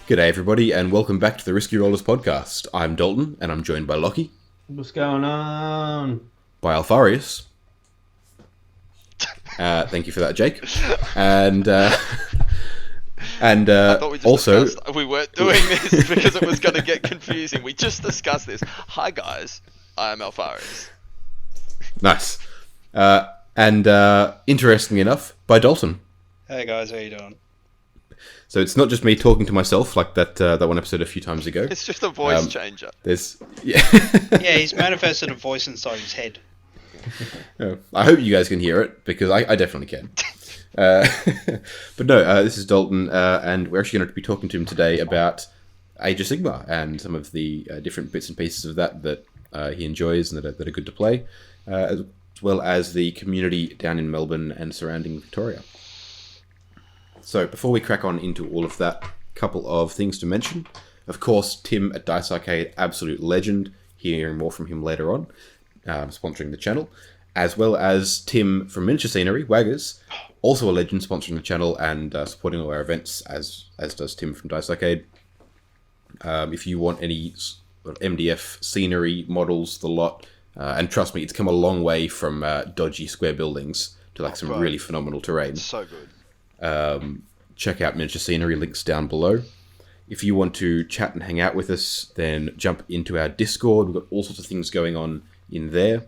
G'day everybody, and welcome back to the Risky Rollers podcast. I'm Dalton, and I'm joined by Locky. What's going on? By Alfarius. Thank you for that, Jake. And I thought we just also we weren't doing this because it was going to get confusing. We just discussed this. Hi guys, I'm Alfarius. Nice. And interestingly enough, by Dalton. Hey guys, how you doing? So it's not just me talking to myself like that one episode a few times ago. It's just a voice changer. Yeah, he's manifested a voice inside his head. I hope you guys can hear it, because I definitely can. But no, this is Dalton, and we're actually going to be talking to him today about Age of Sigmar and some of the different bits and pieces of that he enjoys and that are good to play, as well as the community down in Melbourne and surrounding Victoria. So before we crack on into all of that, couple of things to mention. Of course, Tim at Dice Arcade, absolute legend. Hearing more from him later on, sponsoring the channel, as well as Tim from Miniature Scenery, Waggers, also a legend, sponsoring the channel and supporting all our events, as does Tim from Dice Arcade. If you want any sort of MDF scenery models, the lot, and trust me, it's come a long way from dodgy square buildings to like some really phenomenal terrain. So good. Check out Miniature Scenery, links down below. If you want to chat and hang out with us, then jump into our Discord. We've got all sorts of things going on in there,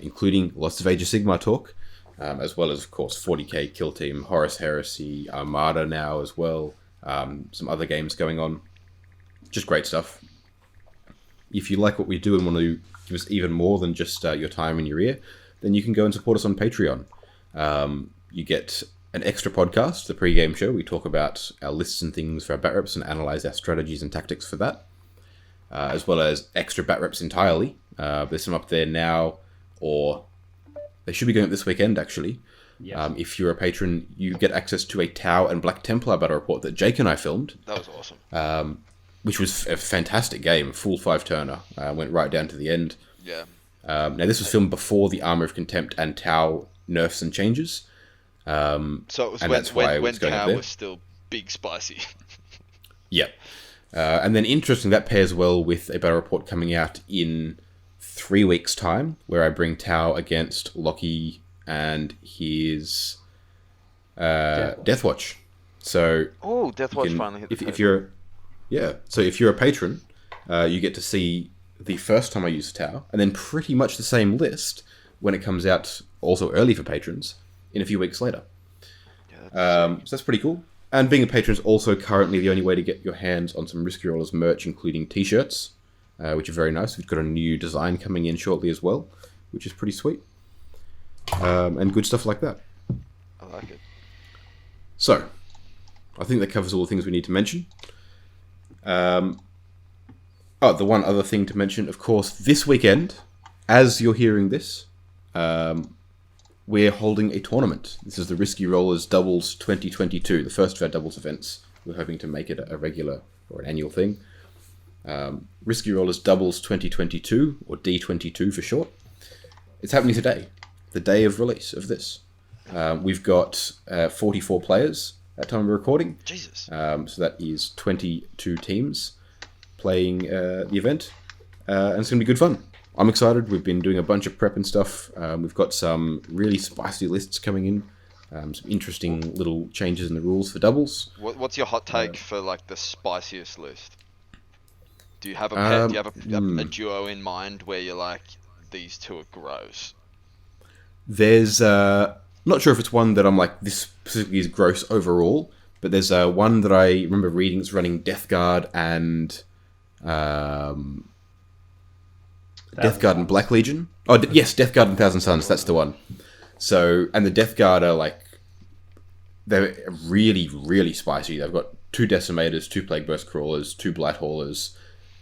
including lots of Age of Sigmar talk, as well as, of course, 40k Kill Team, Horus Heresy, Armada now as well, some other games going on. Just great stuff. If you like what we do and want to give us even more than just your time and your ear, then you can go and support us on Patreon. You get an extra podcast, the pre-game show. We talk about our lists and things for our bat reps and analyze our strategies and tactics for that, as well as extra bat reps entirely. There's some up there now, or they should be going up this weekend, actually. Yes. If you're a patron, you get access to a Tau and Black Templar battle report that Jake and I filmed. That was awesome. Which was a fantastic game, full 5-turner. Went right down to the end. Yeah. Now, this was filmed before the Armor of Contempt and Tau nerfs and changes. So it was and that's why when it's going up Tau there. was still big spicy. Yeah. And then interesting, that pairs well with a battle report coming out in 3 weeks' time, where I bring Tau against Locky and his Deathwatch. So Oh, Deathwatch finally hit the if you're so if you're a patron, you get to see the first time I use Tau, and then pretty much the same list when it comes out, also early for patrons, in a few weeks later. Yeah, So that's pretty cool. And being a patron is also currently the only way to get your hands on some Risky Rollers merch, including t-shirts, which are very nice. We've got a new design coming in shortly as well, which is pretty sweet. And good stuff like that. I like it. So, I think that covers all the things we need to mention. The one other thing to mention, of course, this weekend, as you're hearing this, we're holding a tournament. This is the Risky Rollers Doubles 2022, the first of our doubles events. We're hoping to make it a regular or an annual thing. Risky Rollers Doubles 2022, or D22 for short. It's happening today, the day of release of this. We've got 44 players at time of recording. Jesus. So that is 22 teams playing the event, and it's going to be good fun. I'm excited. We've been doing a bunch of prep and stuff. We've got some really spicy lists coming in, some interesting little changes in the rules for doubles. What's your hot take for like the spiciest list? Do you have a pet? Do you have a duo in mind where you're like, these two are gross? There's not sure if it's one that I'm like, this specifically is gross overall, but there's one that I remember reading that's running Death Guard and Death Guard and Black Legion. Oh, yes, Death Guard and Thousand Suns, that's the one. So, and the Death Guard are like, they're really, really spicy. They've got 2 Decimators, 2 Plague Burst Crawlers, 2 Blight Haulers,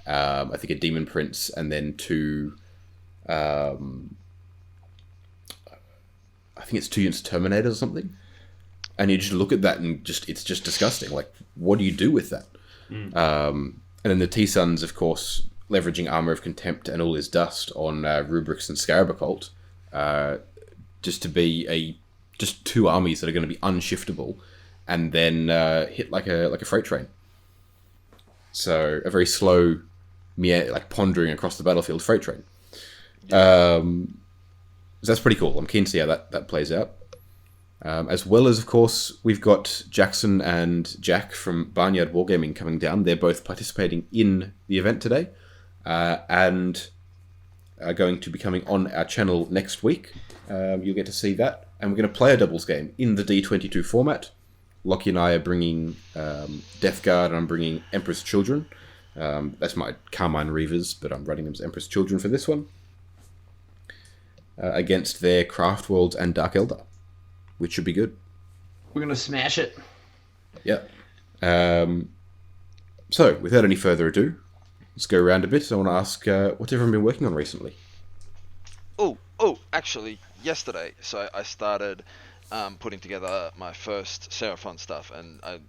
I think a Demon Prince, and then 2, I think it's 2 units of Terminators or something. And you just look at that and it's just disgusting. Like, what do you do with that? And then the T-Suns, of course, leveraging Armor of Contempt and all his dust on Rubrics and Scarab Occult, just to be just 2 armies that are going to be unshiftable, and then hit like a freight train. So a very slow, like pondering across the battlefield freight train. So that's pretty cool. I'm keen to see how that plays out. As well as, of course, we've got Jackson and Jack from Barnyard Wargaming coming down. They're both participating in the event today, and are going to be coming on our channel next week. You'll get to see that. And we're going to play a doubles game in the D22 format. Locky and I are bringing Death Guard, and I'm bringing Emperor's Children. That's my Carmine Reavers, but I'm running them as Emperor's Children for this one. Against their Craft Worlds and Dark Eldar, which should be good. We're going to smash it. Yeah. So, without any further ado, let's go around a bit. I want to ask, what's everyone been working on recently? Actually, yesterday, so I started putting together my first Seraphon stuff, and I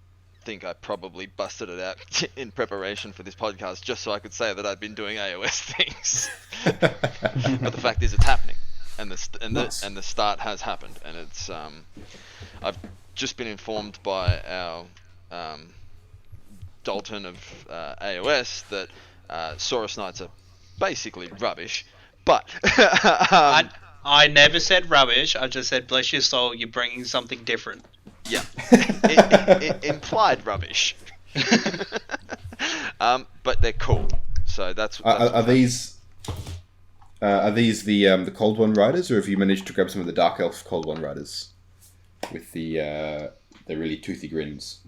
think I probably busted it out in preparation for this podcast just so I could say that I'd been doing AOS things. But the fact is, it's happening, and the start has happened, and it's I've just been informed by our Dalton of AOS that Saurus Knights are basically rubbish, but I never said rubbish. I just said, bless your soul, you're bringing something different. Yeah, it implied rubbish. But they're cool. So that's are these the Cold One Riders, or have you managed to grab some of the Dark Elf Cold One Riders with the really toothy grins?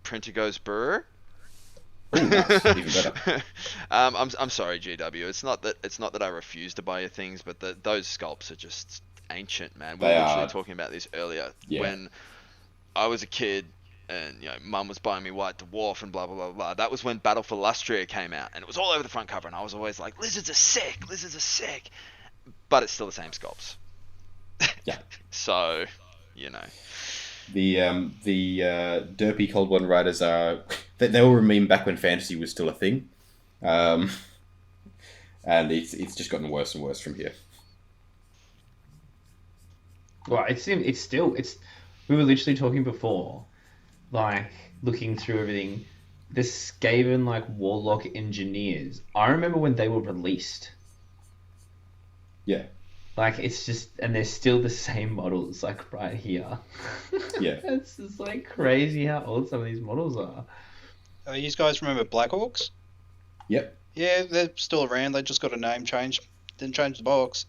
Printigo's Brewer. Ooh, nice. Even better. I'm sorry, GW. It's not that I refuse to buy your things, but those sculpts are just ancient, man. We were literally talking about this earlier. Yeah. When I was a kid, and Mum was buying me White Dwarf and blah blah blah blah. That was when Battle for Lustria came out, and it was all over the front cover, and I was always like, "Lizards are sick, lizards are sick," but it's still the same sculpts. Yeah. So, The derpy Cold One Riders are... They were a meme back when fantasy was still a thing. And it's just gotten worse and worse from here. Well, we were literally talking before, like, looking through everything. The Skaven, Warlock Engineers. I remember when they were released. Yeah. It's just, and they're still the same models, right here. Yeah. It's just, crazy how old some of these models are. You guys remember Black Orcs? Yep. Yeah, they're still around. They just got a name change. Didn't change the box.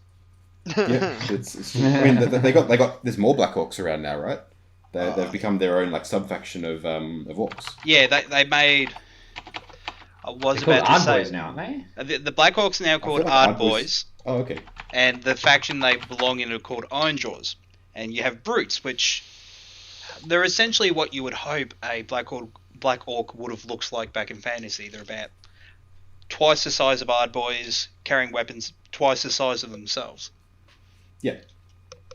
Yeah, it's I mean, they got. There's more Black Orcs around now, right? They've become their own sub-faction of Orcs. Yeah, they made. I was They're about called to say Boys now, aren't they? The Black Orcs are now called Ard Boys. Oh, okay. And the faction they belong in are called Ironjaws. And you have Brutes, which they're essentially what you would hope a Black Orc would have looked like back in fantasy. They're about twice the size of Ard Boys, carrying weapons twice the size of themselves. Yeah.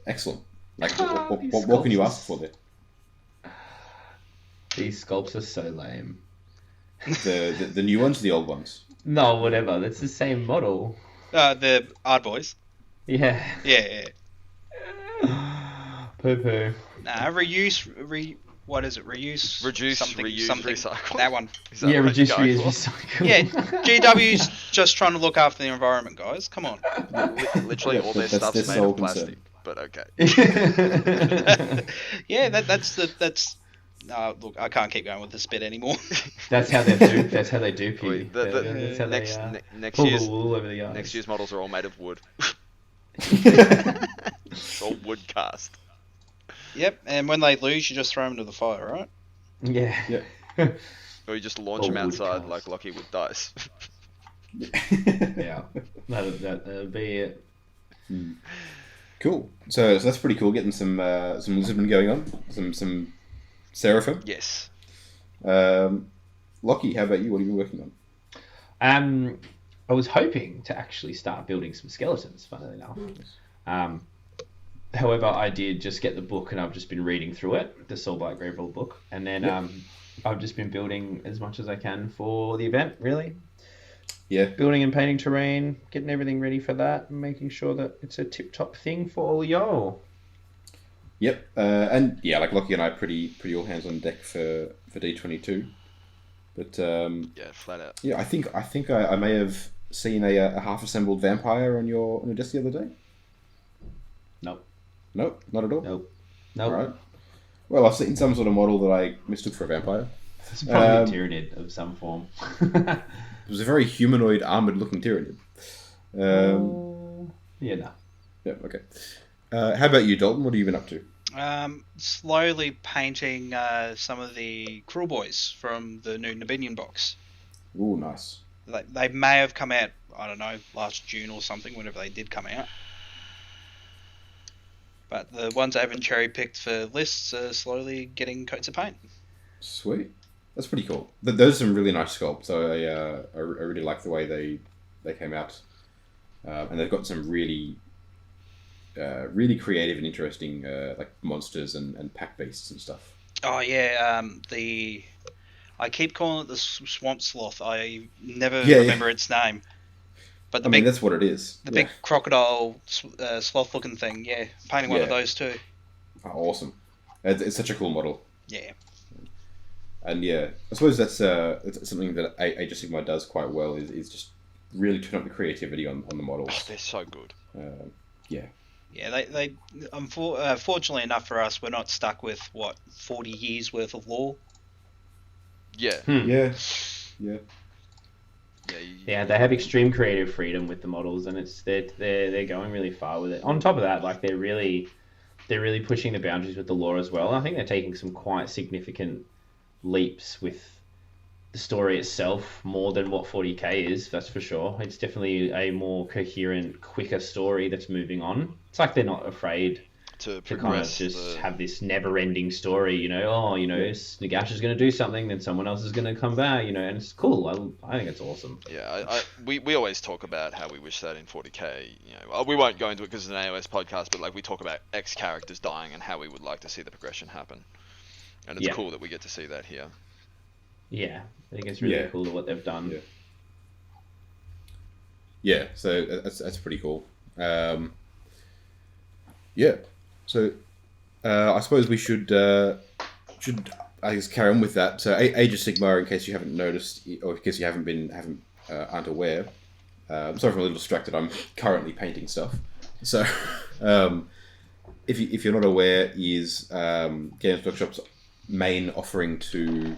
Excellent. What can you ask for there? These sculpts are so lame. The new ones, or the old ones? No, whatever. That's the same model. The Ard Boys. Yeah. Yeah. Poo-poo. Nah, what is it? Reduce, something. Recycle. That one. Yeah, reduce, reuse, recycle. Yeah, GW's just trying to look after the environment, guys. Come on. Literally all their stuff's made of plastic, but okay. Yeah, that's. Look, I can't keep going with this bit anymore. That's how they do. That's how they do. That's how next year's models are all made of wood. It's all wood cast. Yep, and when they lose, you just throw them into the fire, right? Yeah. Or you just launch them outside like Locky with dice. Yeah, that'll be it. Cool. So that's pretty cool. Getting some Lisbon going on. Some Seraphim. Yes. Locky, how about you? What have you been working on? I was hoping to actually start building some skeletons, funnily enough. However, I did just get the book and I've just been reading through it, the Soul Blight Graveroll book, and then I've just been building as much as I can for the event, really. Yeah. Building and painting terrain, getting everything ready for that, and making sure that it's a tip-top thing for all y'all. Yep, and yeah, like Locky and I, pretty all hands on deck for D22. But Yeah, flat out. yeah, I think I may have seen a half assembled vampire on your desk the other day. Nope. Nope, not at all. Nope. All right. Well, I've seen some sort of model that I mistook for a vampire. It's probably a Tyranid of some form. It was a very humanoid, armored-looking Tyranid. Yeah, no. Yeah, okay. How about you, Dalton? What have you been up to? Slowly painting some of the Cruel Boys from the new Nabinian box. Ooh, nice. They may have come out, I don't know, last June or something, whenever they did come out. But the ones I haven't cherry-picked for lists are slowly getting coats of paint. Sweet. That's pretty cool. Those are some really nice sculpts. I really like the way they came out. And they've got some really creative and interesting like monsters and pack beasts and stuff. Oh yeah, I keep calling it the Swamp Sloth. I never remember its name. But I mean, that's what it is. The big crocodile sloth-looking thing. Yeah, painting one of those too. Oh, awesome! It's such a cool model. Yeah. And yeah, I suppose that's something that Age of Sigmar does quite well. Is just really turn up the creativity on the models. Oh, they're so good. Yeah. Yeah, they fortunately enough for us, we're not stuck with 40 years worth of lore. Yeah. Yeah. Yeah, they have extreme creative freedom with the models, and they're going really far with it. On top of that, like they're really pushing the boundaries with the lore as well. I think they're taking some quite significant leaps with the story itself, more than what 40k is, that's for sure. It's definitely a more coherent, quicker story that's moving on. It's like they're not afraid to kind of just have this never-ending story, Nagash is going to do something, then someone else is going to come back, and it's cool. I think it's awesome. Yeah, we always talk about how we wish that in 40k, we won't go into it because it's an AOS podcast, but like we talk about X characters dying and how we would like to see the progression happen. And it's cool that we get to see that here. Yeah, I think it's really cool what they've done. Yeah, so that's pretty cool. So I suppose we should I guess carry on with that. So Age of Sigmar, in case you haven't noticed, or in case you aren't aware. I'm sorry if I'm a little distracted. I'm currently painting stuff. So if you're not aware, is Games Workshop's main offering to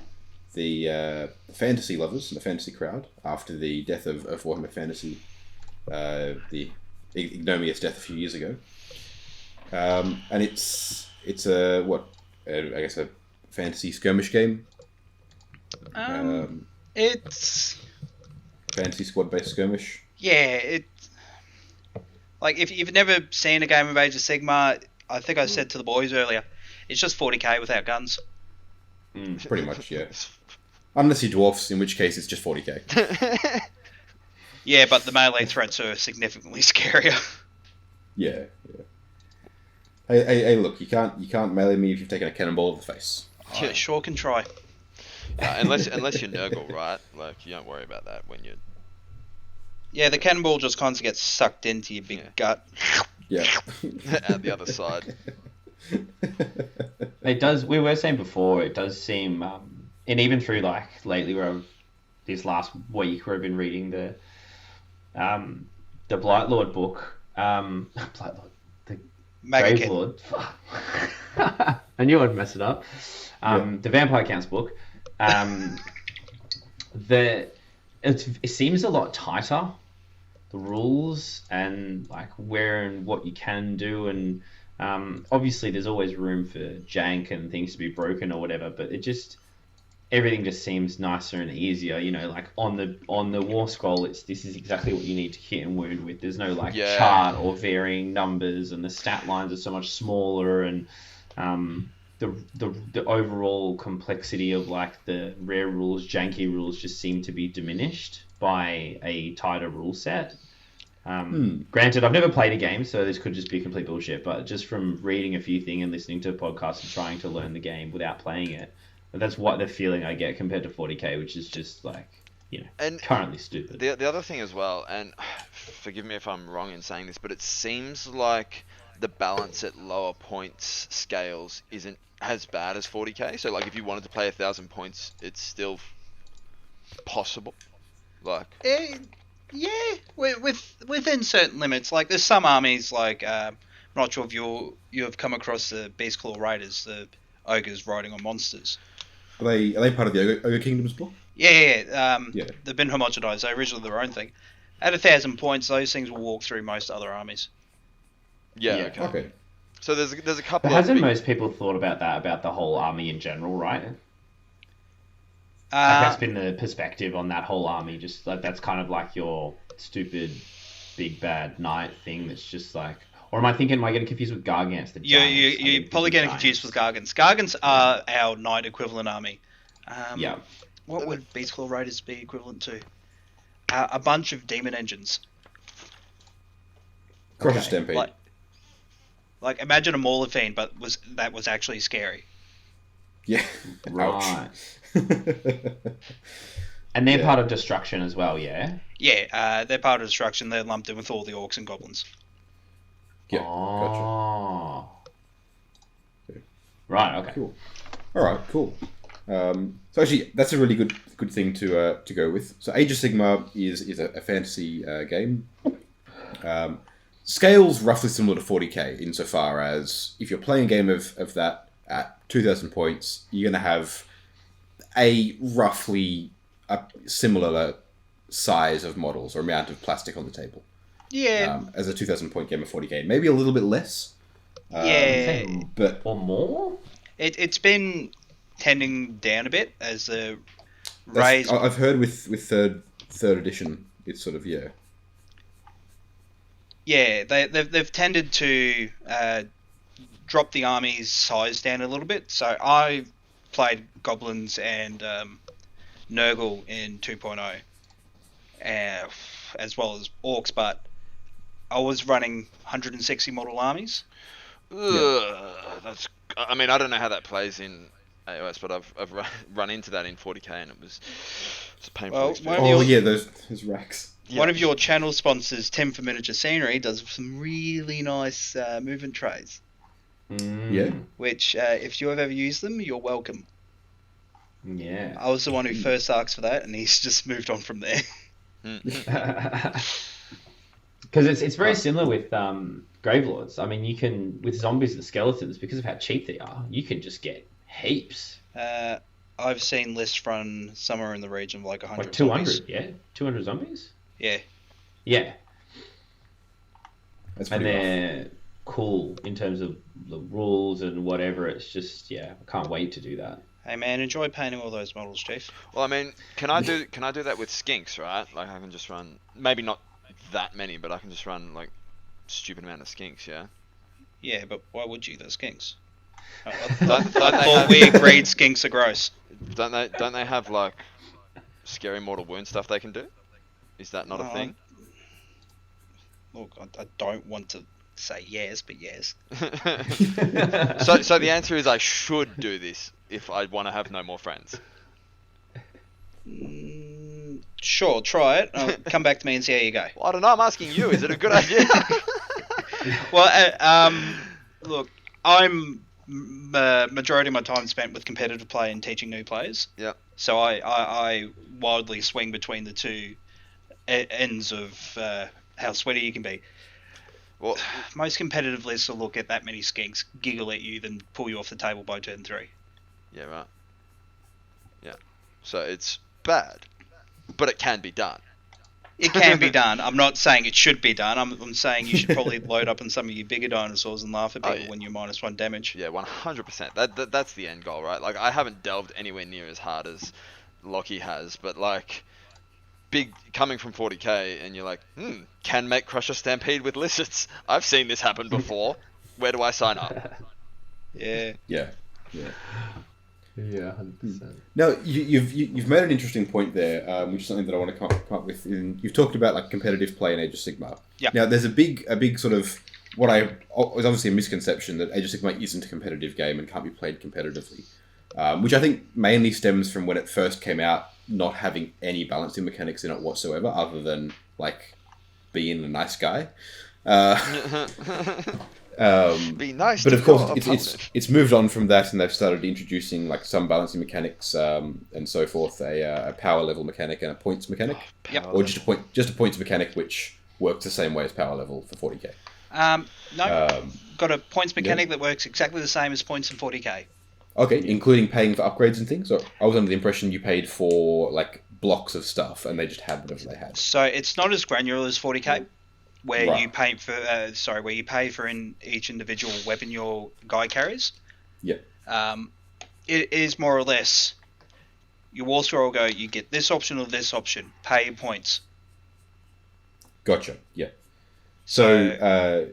the fantasy lovers and the fantasy crowd after the death of Warhammer Fantasy, the ignominious death a few years ago. And it's a fantasy skirmish game. It's fantasy squad based skirmish. Yeah, like if you've never seen a game of Age of Sigmar, I think I said to the boys earlier, it's just 40k without guns. Pretty much, yeah. Unless you're dwarfs, in which case it's just 40k. Yeah, but the melee threats are significantly scarier. Yeah. Hey, look, you can't melee me if you've taken a cannonball to the face. Yeah, sure can try. Unless you're Nurgle, right? Like, you don't worry about that when you're... Yeah, the cannonball just kind of gets sucked into your big gut. Yeah. Out the other side. It does. We were saying before, it does seem, and even through like lately, this last week where I've been reading the Blightlord book, Blightlord, the Grave Lord. I knew I'd mess it up. The Vampire Counts book. It seems a lot tighter, the rules and like where and what you can do, and obviously there's always room for jank and things to be broken or whatever, but everything just seems nicer and easier, like on the war scroll, this is exactly what you need to hit and wound with. There's no chart or varying numbers, and the stat lines are so much smaller, and the overall complexity of like the rare rules, janky rules just seem to be diminished by a tighter rule set. Granted, I've never played a game, so this could just be complete bullshit, but just from reading a few things and listening to podcasts and trying to learn the game without playing it, that's what the feeling I get compared to 40k, which is just like, and currently stupid. The other thing as well, and forgive me if I'm wrong in saying this, but it seems like the balance at lower points scales isn't as bad as 40k. So like if you wanted to play 1,000 points, it's still possible. Like Yeah, within certain limits. Like there's some armies like I'm not sure if you've come across the Beastclaw Raiders, the ogres riding on monsters. Are they part of the Ogre Kingdoms book? Yeah. Yeah. They've been homogenized. They originally their own thing. At 1,000 points, those things will walk through most other armies. yeah, Yeah. okay. So there's a couple. But of hasn't big- most people thought about that, about the whole army in general, right? Like Uh, that's been the perspective on that whole army. Just like that's kind of like your stupid big bad knight thing. That's just like, or am I getting confused with Gargants? The giants? you're probably getting confused with Gargants. Gargants are our knight equivalent army. Yeah. What would Beastclaw Raiders be equivalent to? A bunch of demon engines. Crusher Okay. Stampede. Like imagine a Mauler Fiend, but that was actually scary. Yeah. Right. Ouch. And they're Yeah. part of destruction as well, yeah? Yeah, they're part of destruction. They're lumped in with all the orcs and goblins. Yeah. Gotcha. Oh. Yeah. Right, okay. Cool. All right. Cool. So actually, that's a really good thing to go with. So Age of Sigmar is a fantasy game. Scales roughly similar to 40k insofar as if you're playing a game of that at 2,000 points, you're going to have roughly a similar size of models or amount of plastic on the table. Yeah, As a 2,000 point game of 40k, maybe a little bit less. yeah. But Or more? It's been tending down a bit as the that's- raise. I've heard with third edition, it's sort of yeah. Yeah, they've tended to drop the army's size down a little bit. So I played goblins and Nurgle in 2.0, as well as orcs, but I was running 160 model armies. That's. I mean, I don't know how that plays in AOS, but I've run into that in 40k, and it's a painful Well, experience. one of Oh your- yeah, those racks. Yeah. One of your channel sponsors, Tim for Miniature Scenery, does some really nice movement trays. Yeah. Which, if you have ever used them, you're welcome. Yeah. I was the one who first asked for that, and he's just moved on from there. Because it's very similar with Gravelords. I mean, you can, with zombies and skeletons, because of how cheap they are, you can just get heaps. I've seen lists run somewhere in the region of like 100 Like 200, zombies. yeah? 200 zombies? Yeah. Yeah. That's And pretty rough. they're cool in terms of the rules and whatever. It's just, yeah, I can't wait to do that. Hey man, enjoy painting all those models, Chief. Well, I mean, can I do that with skinks, right? Like I can just run, maybe not that many, but I can just run like stupid amount of skinks, yeah. Yeah, but why would you? They're skinks. I Don't they thought we agreed skinks are gross. Don't they have like scary mortal wound stuff they can do? Is that not a thing? Look, I don't want to say yes, but yes. So the answer is I should do this if I want to have no more friends. Sure, try it. Come back to me and see how you go. Well, I don't know. I'm asking you. Is it a good idea? Well, look, I'm majority of my time spent with competitive play and teaching new players. Yeah. So I wildly swing between the two ends of how sweaty you can be. Well, Most competitive lists will look at that many skinks, giggle at you, then pull you off the table by turn 3. yeah, right. Yeah. So it's bad, but it can be done. It can be done. I'm not saying it should be done. I'm saying you should probably load up on some of your bigger dinosaurs and laugh at Oh, people yeah. when you're -1 damage. Yeah, 100%. That's the end goal, right? Like I haven't delved anywhere near as hard as Locky has, but like big coming from 40k, and you're like, can make Crusher Stampede with lizards. I've seen this happen before. Where do I sign up? Yeah. Yeah. Yeah, 100%. No, you've made an interesting point there, which is something that I want to come up with. You've talked about like competitive play in Age of Sigmar. Yeah. Now, there's a big sort of was obviously a misconception that Age of Sigmar isn't a competitive game and can't be played competitively, which I think mainly stems from when it first came out, not having any balancing mechanics in it whatsoever, other than like being a nice guy. Be nice But to of course, your opponent. it's moved on from that, and they've started introducing like some balancing mechanics and so forth, a power level mechanic and a points mechanic, Yep. or just a points mechanic which works the same way as power level for 40k. No, got a points mechanic that works exactly the same as points in 40k. Okay, including paying for upgrades and things. Or I was under the impression you paid for like blocks of stuff, and they just had whatever they had. So it's not as granular as 40k, where Right. you pay for where you pay for each individual weapon your guy carries. Yeah. It is more or less. You war scroll go. You get this option or this option. Pay points. Gotcha. Yeah. So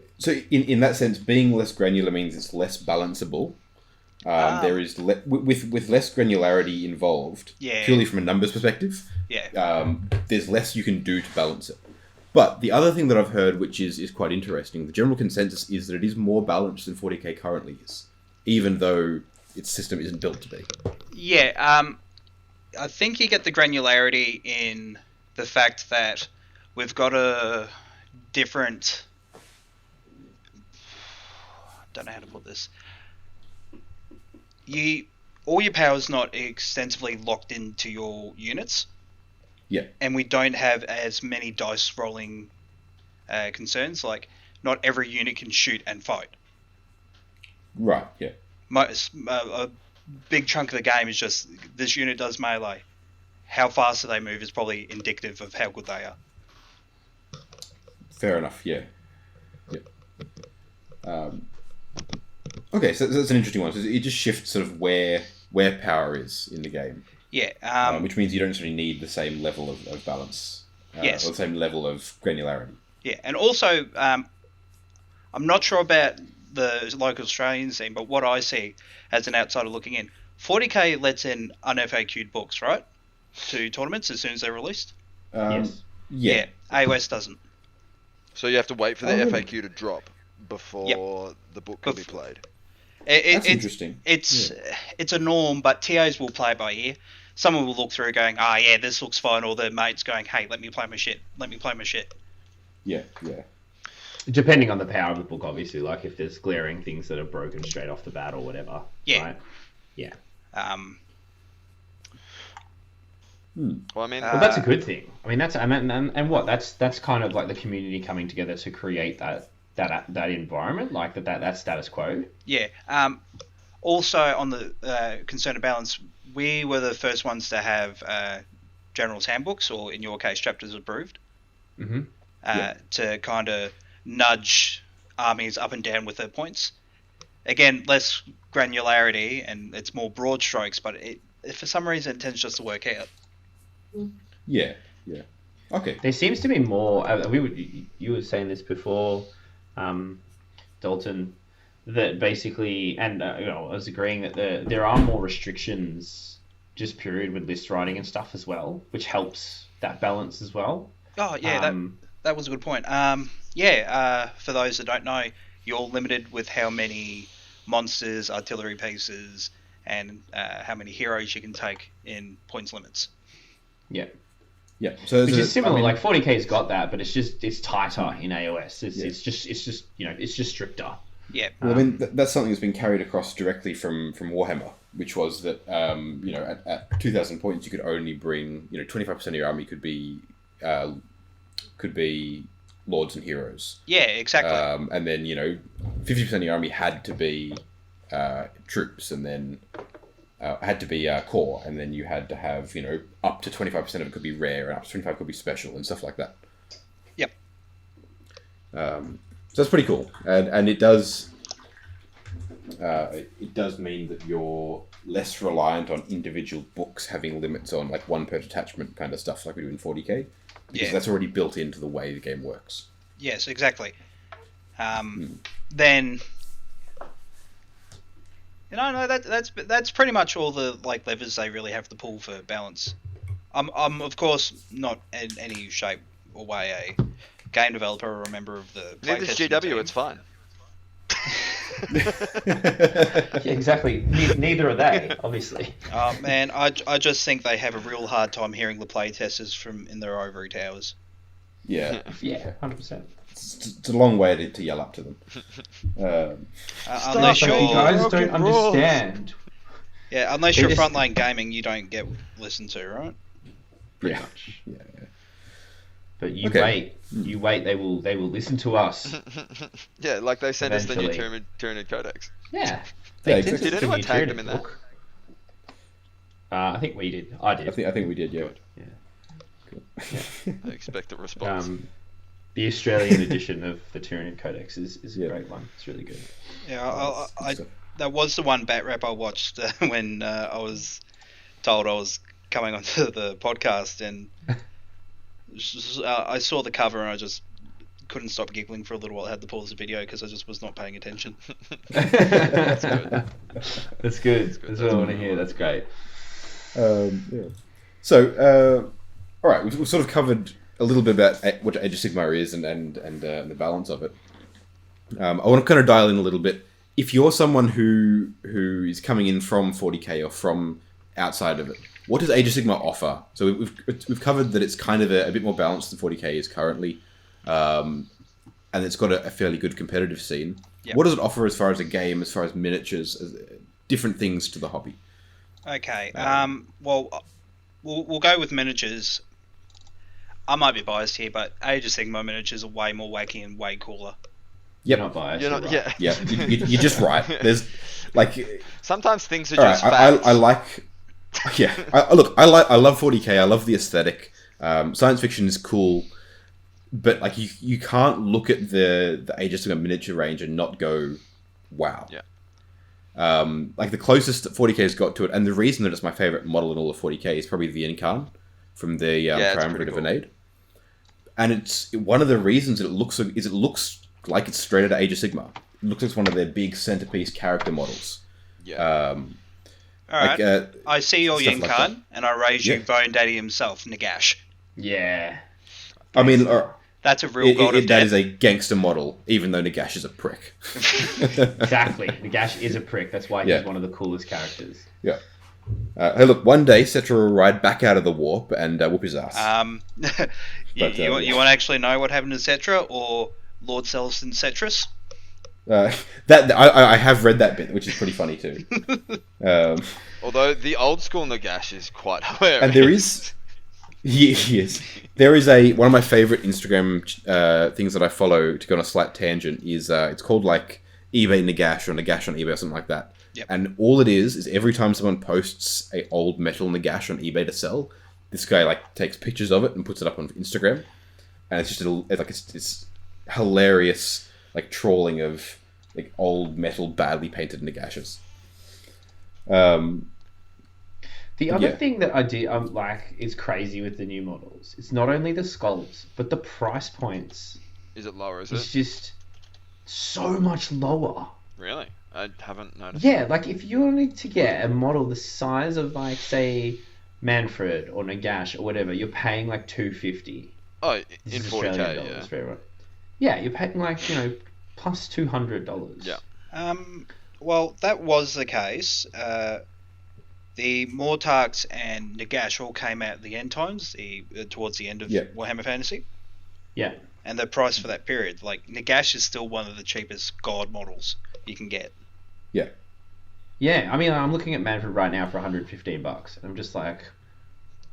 in that sense, being less granular means it's less balanceable. There is with less granularity involved, Yeah. purely from a numbers perspective. Yeah. There's less you can do to balance it. But the other thing that I've heard, which is quite interesting, the general consensus is that it is more balanced than 40k currently is, even though its system isn't built to be. Yeah. I think you get the granularity in the fact that we've got a different. I don't know how to put this. All your power's not extensively locked into your units. Yeah. And we don't have as many dice rolling concerns. Like, not every unit can shoot and fight. Right. Yeah. A big chunk of the game is just this unit does melee. How fast do they move is probably indicative of how good they are. Fair enough. Yeah. Okay, so that's an interesting one. So it just shifts sort of where power is in the game. Yeah. Which means you don't necessarily need the same level of balance. Yes. Or the same level of granularity. Yeah, and also, I'm not sure about the local Australian scene, but what I see as an outsider looking in, 40k lets in un-FAQ'd books, right? To tournaments as soon as they're released? Yes. Yeah. AOS doesn't. So you have to wait for the really? FAQ to drop before the book can be played. That's interesting. It's a norm, but TAs will play it by ear. Someone will look through going, yeah, this looks fine, or their mate's going, hey, let me play my shit. Yeah. Depending on the power of the book, obviously, like if there's glaring things that are broken straight off the bat or whatever. Yeah. Right? Yeah. Well, I mean, Well, that's a good thing. I mean, that's that's kind of like the community coming together to create that environment, like that status quo. Yeah. Also, on the concern of balance, we were the first ones to have general's handbooks, or in your case, chapters approved, to kind of nudge armies up and down with their points. Again, less granularity, and it's more broad strokes, but for some reason it tends just to work out. Yeah. Okay. There seems to be more. You were saying this before, Dalton, that basically, and I was agreeing that there are more restrictions, just period, with list writing and stuff as well, which helps that balance as well. Oh yeah, that was a good point. For those that don't know, you're limited with how many monsters, artillery pieces, and how many heroes you can take in points limits. Yeah. Yeah. So which is similar. Like 40k's got that, but it's tighter in AOS. It's just stricter. Yeah. Well, I mean, that's something that's been carried across directly from Warhammer, which was that at 2,000 points you could only bring 25% of your army could be lords and heroes. Yeah, exactly. And then 50% of your army had to be troops, and then had to be core, and then you had to have up to 25% of it could be rare, and up to 25 could be special, and stuff like that. Yep. So that's pretty cool, and it does mean that you're less reliant on individual books having limits on like one per detachment kind of stuff like we do in 40k, because that's already built into the way the game works. Yes, exactly. Then that's pretty much all the levers they really have to pull for balance. I'm of course not in any shape or way a game developer or a member of the neither is GW. Team. It's fine. Yeah, exactly. Neither are they, obviously. Oh man, I just think they have a real hard time hearing the play testers from in their ivory towers. Yeah. Yeah, 100%. it's a long way to yell up to them. Unless But you're you guys broken don't rules. understand. yeah, unless They you're just- frontline gaming, you don't get listened to, right? Pretty Yeah. much. Yeah. But you Okay. wait. They will listen to us. Yeah, like they sent us the new Eventually. Tyranid Codex. Yeah. Yeah, They sent exactly. us Did the anyone new tag them Tyranid in that? book. I think we did. I did. I think we did. Yeah. Yeah. I expect a response. The Australian edition of the Tyranid Codex is Yeah. a great one. It's really good. Yeah, Good stuff. that was the one bat rap I watched when I was told I was coming onto the podcast, and I saw the cover and I just couldn't stop giggling for a little while. I had to pause the video because I just was not paying attention. That's good. That's good. That's what I want to hear. That's great. Yeah. So, all right, we've sort of covered a little bit about what Age of Sigmar is and the balance of it. I want to kind of dial in a little bit. If you're someone who is coming in from 40k or from outside of it, what does Age of Sigmar offer? So we've covered that it's kind of a bit more balanced than 40k is currently, and it's got a fairly good competitive scene. Yep. What does it offer as far as a game, as far as miniatures, as different things to the hobby? Okay. Well, we'll go with miniatures. I might be biased here, but Age of Sigmar miniatures are way more wacky and way cooler. Yep. You're not biased. You're not, right. yeah. Yeah, you're just right. There's like, Sometimes things are all right, just facts. I like, yeah. I love 40k. I love the aesthetic. Science fiction is cool, but like you can't look at the Age of Sigmar miniature range and not go, wow. Yeah. Like the closest that 40k has got to it, and the reason that it's my favorite model in all of 40k is probably the Incarn from the it's Triumvirate pretty of cool. Aeneid. And it's one of the reasons it looks like it's straight out of Age of Sigmar. It looks like it's one of their big centerpiece character models. Yeah. All right. I see your stuff like Yinkan, that. and I raise you Yeah. Bone Daddy himself, Nagash. Yeah. I mean, That's a real god of that death. is a gangster model, even though Nagash is a prick. Exactly. Nagash is a prick. That's why he's Yeah. one of the coolest characters. Yeah. Hey, look, one day Cetra will ride back out of the warp and whoop his ass. You want to actually know what happened to Cetra or Lord Celestin Cetris? That I have read that bit, which is pretty funny too. Although the old school Nagash is quite hilarious. And there is, he is. There is one of my favorite Instagram things that I follow to go on a slight tangent is it's called like eBay Nagash or Nagash on eBay or something like that. Yep. And all it is every time someone posts a old metal Nagash on eBay to sell, this guy like takes pictures of it and puts it up on Instagram, and it's just it's hilarious like trawling of like old metal badly painted Nagashes. The other Yeah. thing that I do, like, is crazy with the new models. It's not only the sculpts, but the price points. Is it lower, is It's it? just so much lower. Really? I haven't noticed. Yeah, like if you wanted to get a model the size of like say Manfred or Nagash or whatever, you're paying like $250. Oh, This in is 40k, Australian yeah. dollars, very right. Yeah, you're paying like plus $200. Yeah. Well, that was the case. The Mortarks and Nagash all came out at the end times, towards the end of Yeah. Warhammer Fantasy. Yeah. And the price for that period, like Nagash is still one of the cheapest god models you can get. Yeah. Yeah, I mean, I'm looking at Manfred right now for $115, and I'm just like,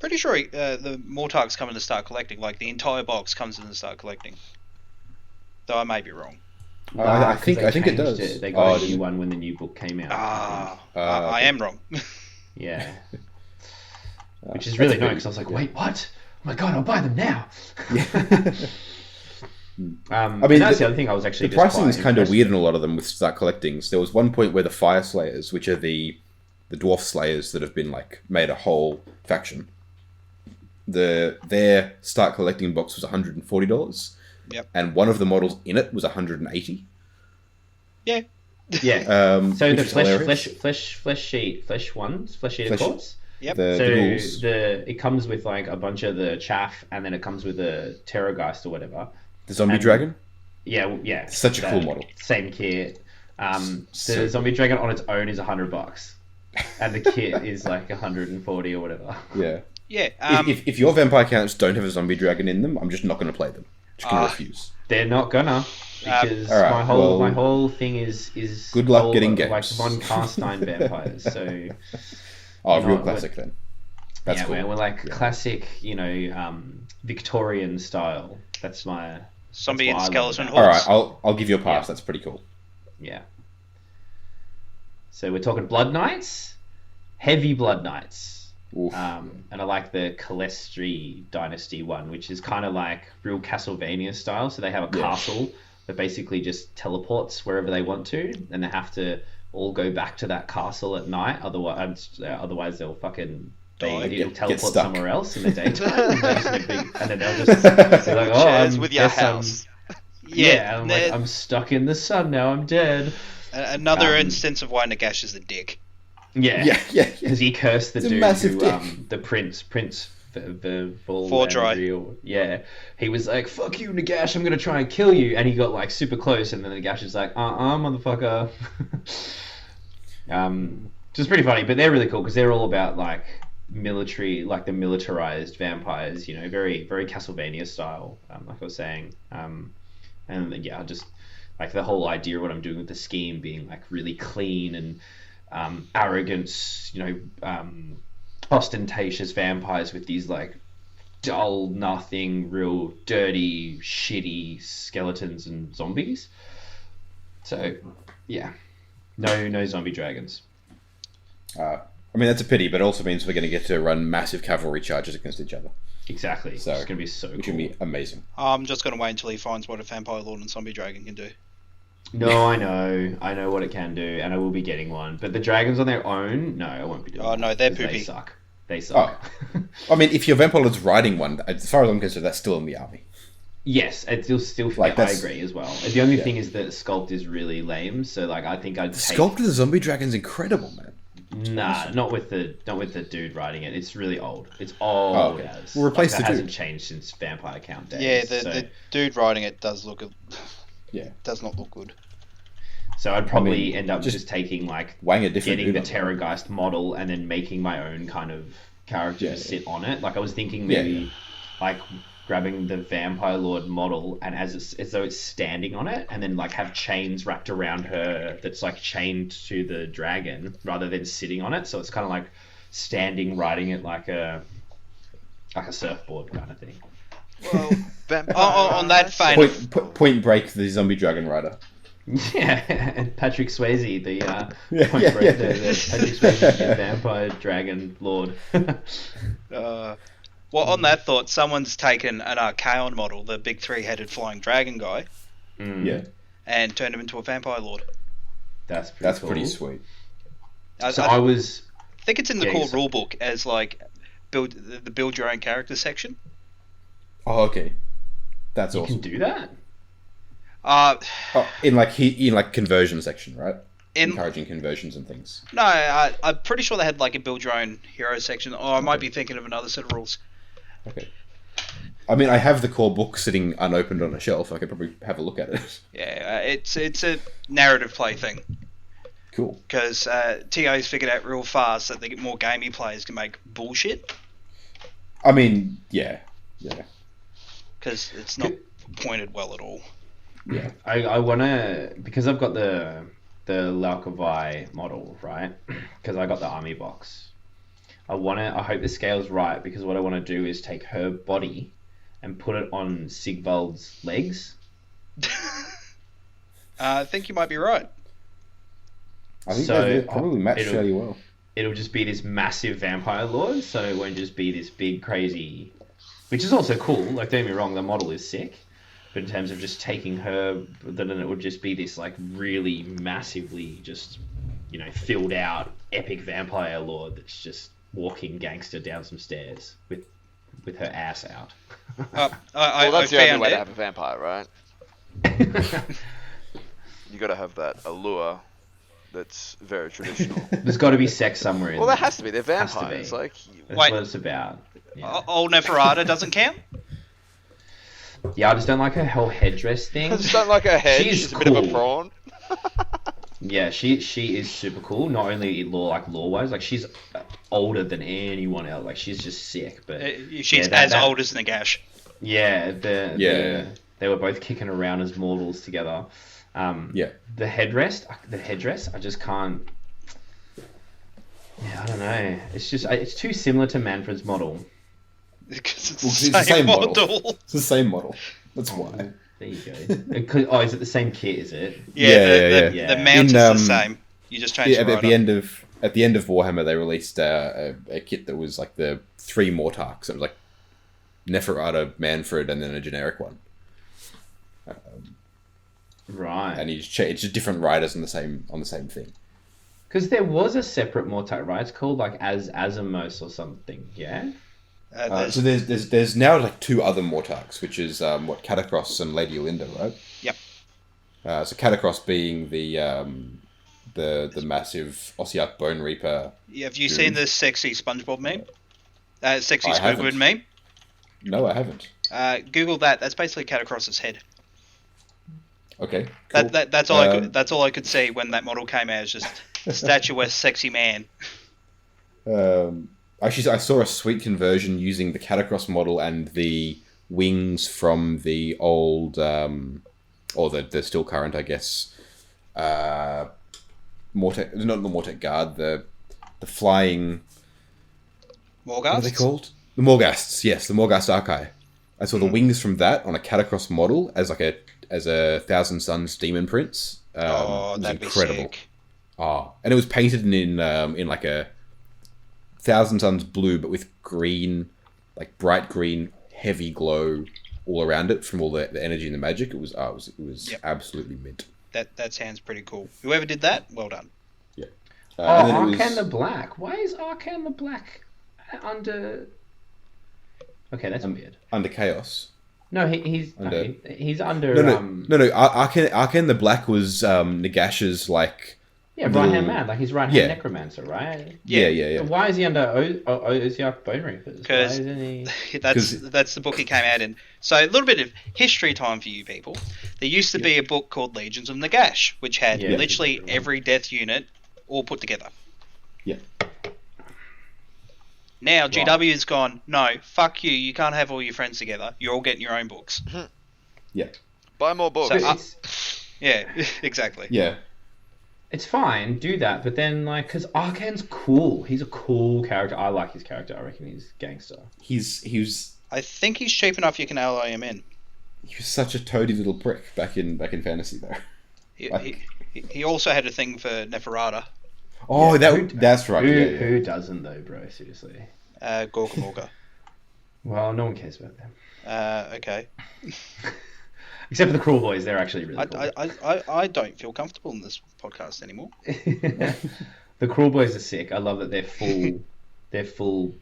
Pretty sure the Mortarks come in the start collecting, like the entire box comes in the start collecting. Though I may be wrong. I 'cause think they it changed does. They got a did new it? one when the new book came out. I am wrong. Yeah. Which is really annoying because I was like, wait, what? Oh my god, I'll buy them now. I I mean, that's the other thing I was actually The just pricing quite is kind of impressed weird in a lot of them with Start Collectings. There was one point where the Fire Slayers, which are the Dwarf Slayers that have been like made a whole faction, their Start Collecting box was $140. Yep. And one of the models in it was $180. Yeah. Yeah. So which the is hilarious. flesh sheet of course. Yep. The ghouls, it comes with like a bunch of the chaff, and then it comes with a Terrorgeist or whatever. the Zombie and- Dragon. Yeah. Such a cool model. Same kit. The So- Zombie Dragon on its own is $100, and the kit is like 140 or whatever. Yeah. Yeah. If your vampire counts don't have a Zombie Dragon in them, I'm just not going to play them. Just gonna refuse. They're not gonna. Because Alright, my whole thing is good luck all getting like games. von Carstein vampires. So real classic then. That's cool. We're like classic, Victorian style. That's my Zombie and skeleton All right, hordes. I'll give you a pass. That's pretty cool. Yeah. So we're talking Blood Knights, heavy Blood Knights. And I like the Calestri Dynasty one, which is kind of like real Castlevania style. So they have a castle that basically just teleports wherever they want to, and they have to all go back to that castle at night. Otherwise they'll fucking it'll teleport somewhere else in the daytime. And then they'll just be like, shares with your house. Yeah, I'm stuck in the sun now. I'm dead. Another instance of why Nagash is a dick. Yeah. Because he cursed the dude who, the prince Vordry. Yeah, he was like, "Fuck you, Nagash! I'm gonna try and kill you," and he got like super close, and then Nagash is like, motherfucker." Just pretty funny, but they're really cool because they're all about like military, like the militarized vampires. Very very Castlevania style, like I was saying. And yeah, just like the whole idea of what I'm doing with the scheme being like really clean and arrogance, ostentatious vampires with these like dull, nothing, real dirty, shitty skeletons and zombies. So, yeah, no zombie dragons. I mean, that's a pity, but it also means we're going to get to run massive cavalry charges against each other. Exactly. So it's going to be so cool. Which will be amazing. I'm just going to wait until he finds what a vampire lord and zombie dragon can do. No, I know what it can do, and I will be getting one. But the dragons on their own, no, I won't be doing. Oh no, they're poopy. They suck. I mean, if your vampire lord's riding one, as far as I'm concerned, that's still in the army. Yes, it's still like I agree as well. The only thing is that Sculpt is really lame, so like I think I'd Sculpt of the zombie dragon's incredible, man. Nah, not with the dude riding it. It's really old. It's old as. We'll replace the dude. hasn't changed since Vampire Count days. Yeah, the dude riding it does look. Does not look good. So I'd probably end up just taking getting the dude Terrorgeist model and then making my own kind of character to sit on it. Like I was thinking maybe like grabbing the Vampire Lord model and as though it's standing on it, and then like have chains wrapped around her that's like chained to the dragon rather than sitting on it. So it's kind of like standing, riding it like a surfboard kind of thing. Well, on that vein, Point Break, the zombie dragon rider. Yeah, and Patrick Swayze, the Patrick Swayze, the vampire dragon lord. Well, on that thought, someone's taken an Archaon model, the big three-headed flying dragon guy, and turned him into a vampire lord. That's cool. Pretty sweet. I think it's in the core rulebook as like build your own character section. Oh, okay. That's awesome. You can do that. In conversion section, right? Encouraging conversions and things. No, I'm pretty sure they had like a build your own hero section. Or I might be thinking of another set of rules. Okay. I mean, I have the core book sitting unopened on a shelf. I could probably have a look at it. Yeah, it's a narrative play thing. Cool. Because TO's figured out real fast that the more gamey players can make bullshit. I mean, yeah. Because it's not pointed well at all. Yeah, I wanna, because I've got the Locky model, right? Because I got the army box. I hope the scale's right, because what I want to do is take her body and put it on Sigvald's legs. I think you might be right. I think they probably match fairly well. It'll just be this massive vampire lord, so it won't just be this big crazy, which is also cool. Like, don't get me wrong, the model is sick. But in terms of just taking her, then it would just be this like really massively just, filled out epic vampire lord that's just walking gangster down some stairs with her ass out. That's the only way to have a vampire, right? You got to have that allure that's very traditional. There's got to be sex somewhere in there. Well, there has to be. They're vampires. That's what it's about. Yeah. Old Neferata doesn't count? Yeah, I just don't like her whole headdress thing. I just don't like her head. She's cool. A bit of a prawn. Yeah, she is super cool. Not only lore-wise, like she's older than anyone else. Like she's just sick. But she's as old as Nagash. Yeah, the They were both kicking around as mortals together. The headdress, I just can't. Yeah, I don't know. It's too similar to Manfred's model. Because it's It's the same model. It's the same model. That's why. There you go. Oh, is it the same kit? Is it? Yeah, the mount is the same. You just change it at the end of Warhammer, they released a kit that was like the 3 Mortarks. It was like Neferata, Manfred, and then a generic one. Right. And it's just different riders on the same thing. Because there was a separate Mortark, right? It's called like Azimos or something. Yeah. So there's now like 2 other Mortarks, which is Catacross and Lady Olinda, right? Yep. So Catacross being the massive Ossiarch Bone Reaper. Yeah, have you seen the sexy SpongeBob meme? Sexy I Squidward meme? No, I haven't. Google that. That's basically Catacross's head. Okay. Cool. That's all that's all I could see when that model came out. Is just a statuesque, sexy man. Actually, I saw a sweet conversion using the Catacross model and the wings from the old, or the still current, I guess, not the Mortek Guard, the flying... Morghasts? What are they called? The Morghasts, yes, the Morghast Archive. I saw the wings from that on a Catacross model as a Thousand Suns Demon Prince. That'd incredible. be sick. And it was painted in like a Thousand Suns blue, but with green, like bright green, heavy glow all around it from all the energy and the magic. It was absolutely mint. That sounds pretty cool. Whoever did that, well done. Yeah. Arcan the Black. Why is Arcan the Black under? Okay, that's weird. Under Chaos. No, he's under. No. Arcan the Black was Nagash's like. Yeah, right-hand man, like he's right-hand necromancer, right? Yeah. Why is he under Ossiarch Bone Reapers? Because that's the book he came out in. So a little bit of history time for you people. There used to be a book called Legions of Nagash, which had literally every death unit all put together. Yeah. Now GW's gone, no, fuck you, you can't have all your friends together. You're all getting your own books. Yeah. Buy more books. So, yeah, exactly. Yeah. It's fine, do that, but then, like, because Arcan's cool. He's a cool character. I like his character. I reckon he's gangster. He was. I think he's cheap enough you can ally him in. He was such a toady little prick back in Fantasy, though. He also had a thing for Neferata. Oh, that's right. Who doesn't, though, bro? Seriously. Gorka Morga. Well, no one cares about them. Okay. Except for the Cruel Boys, they're actually really cool. I don't feel comfortable in this podcast anymore. The Cruel Boys are sick. I love that they're full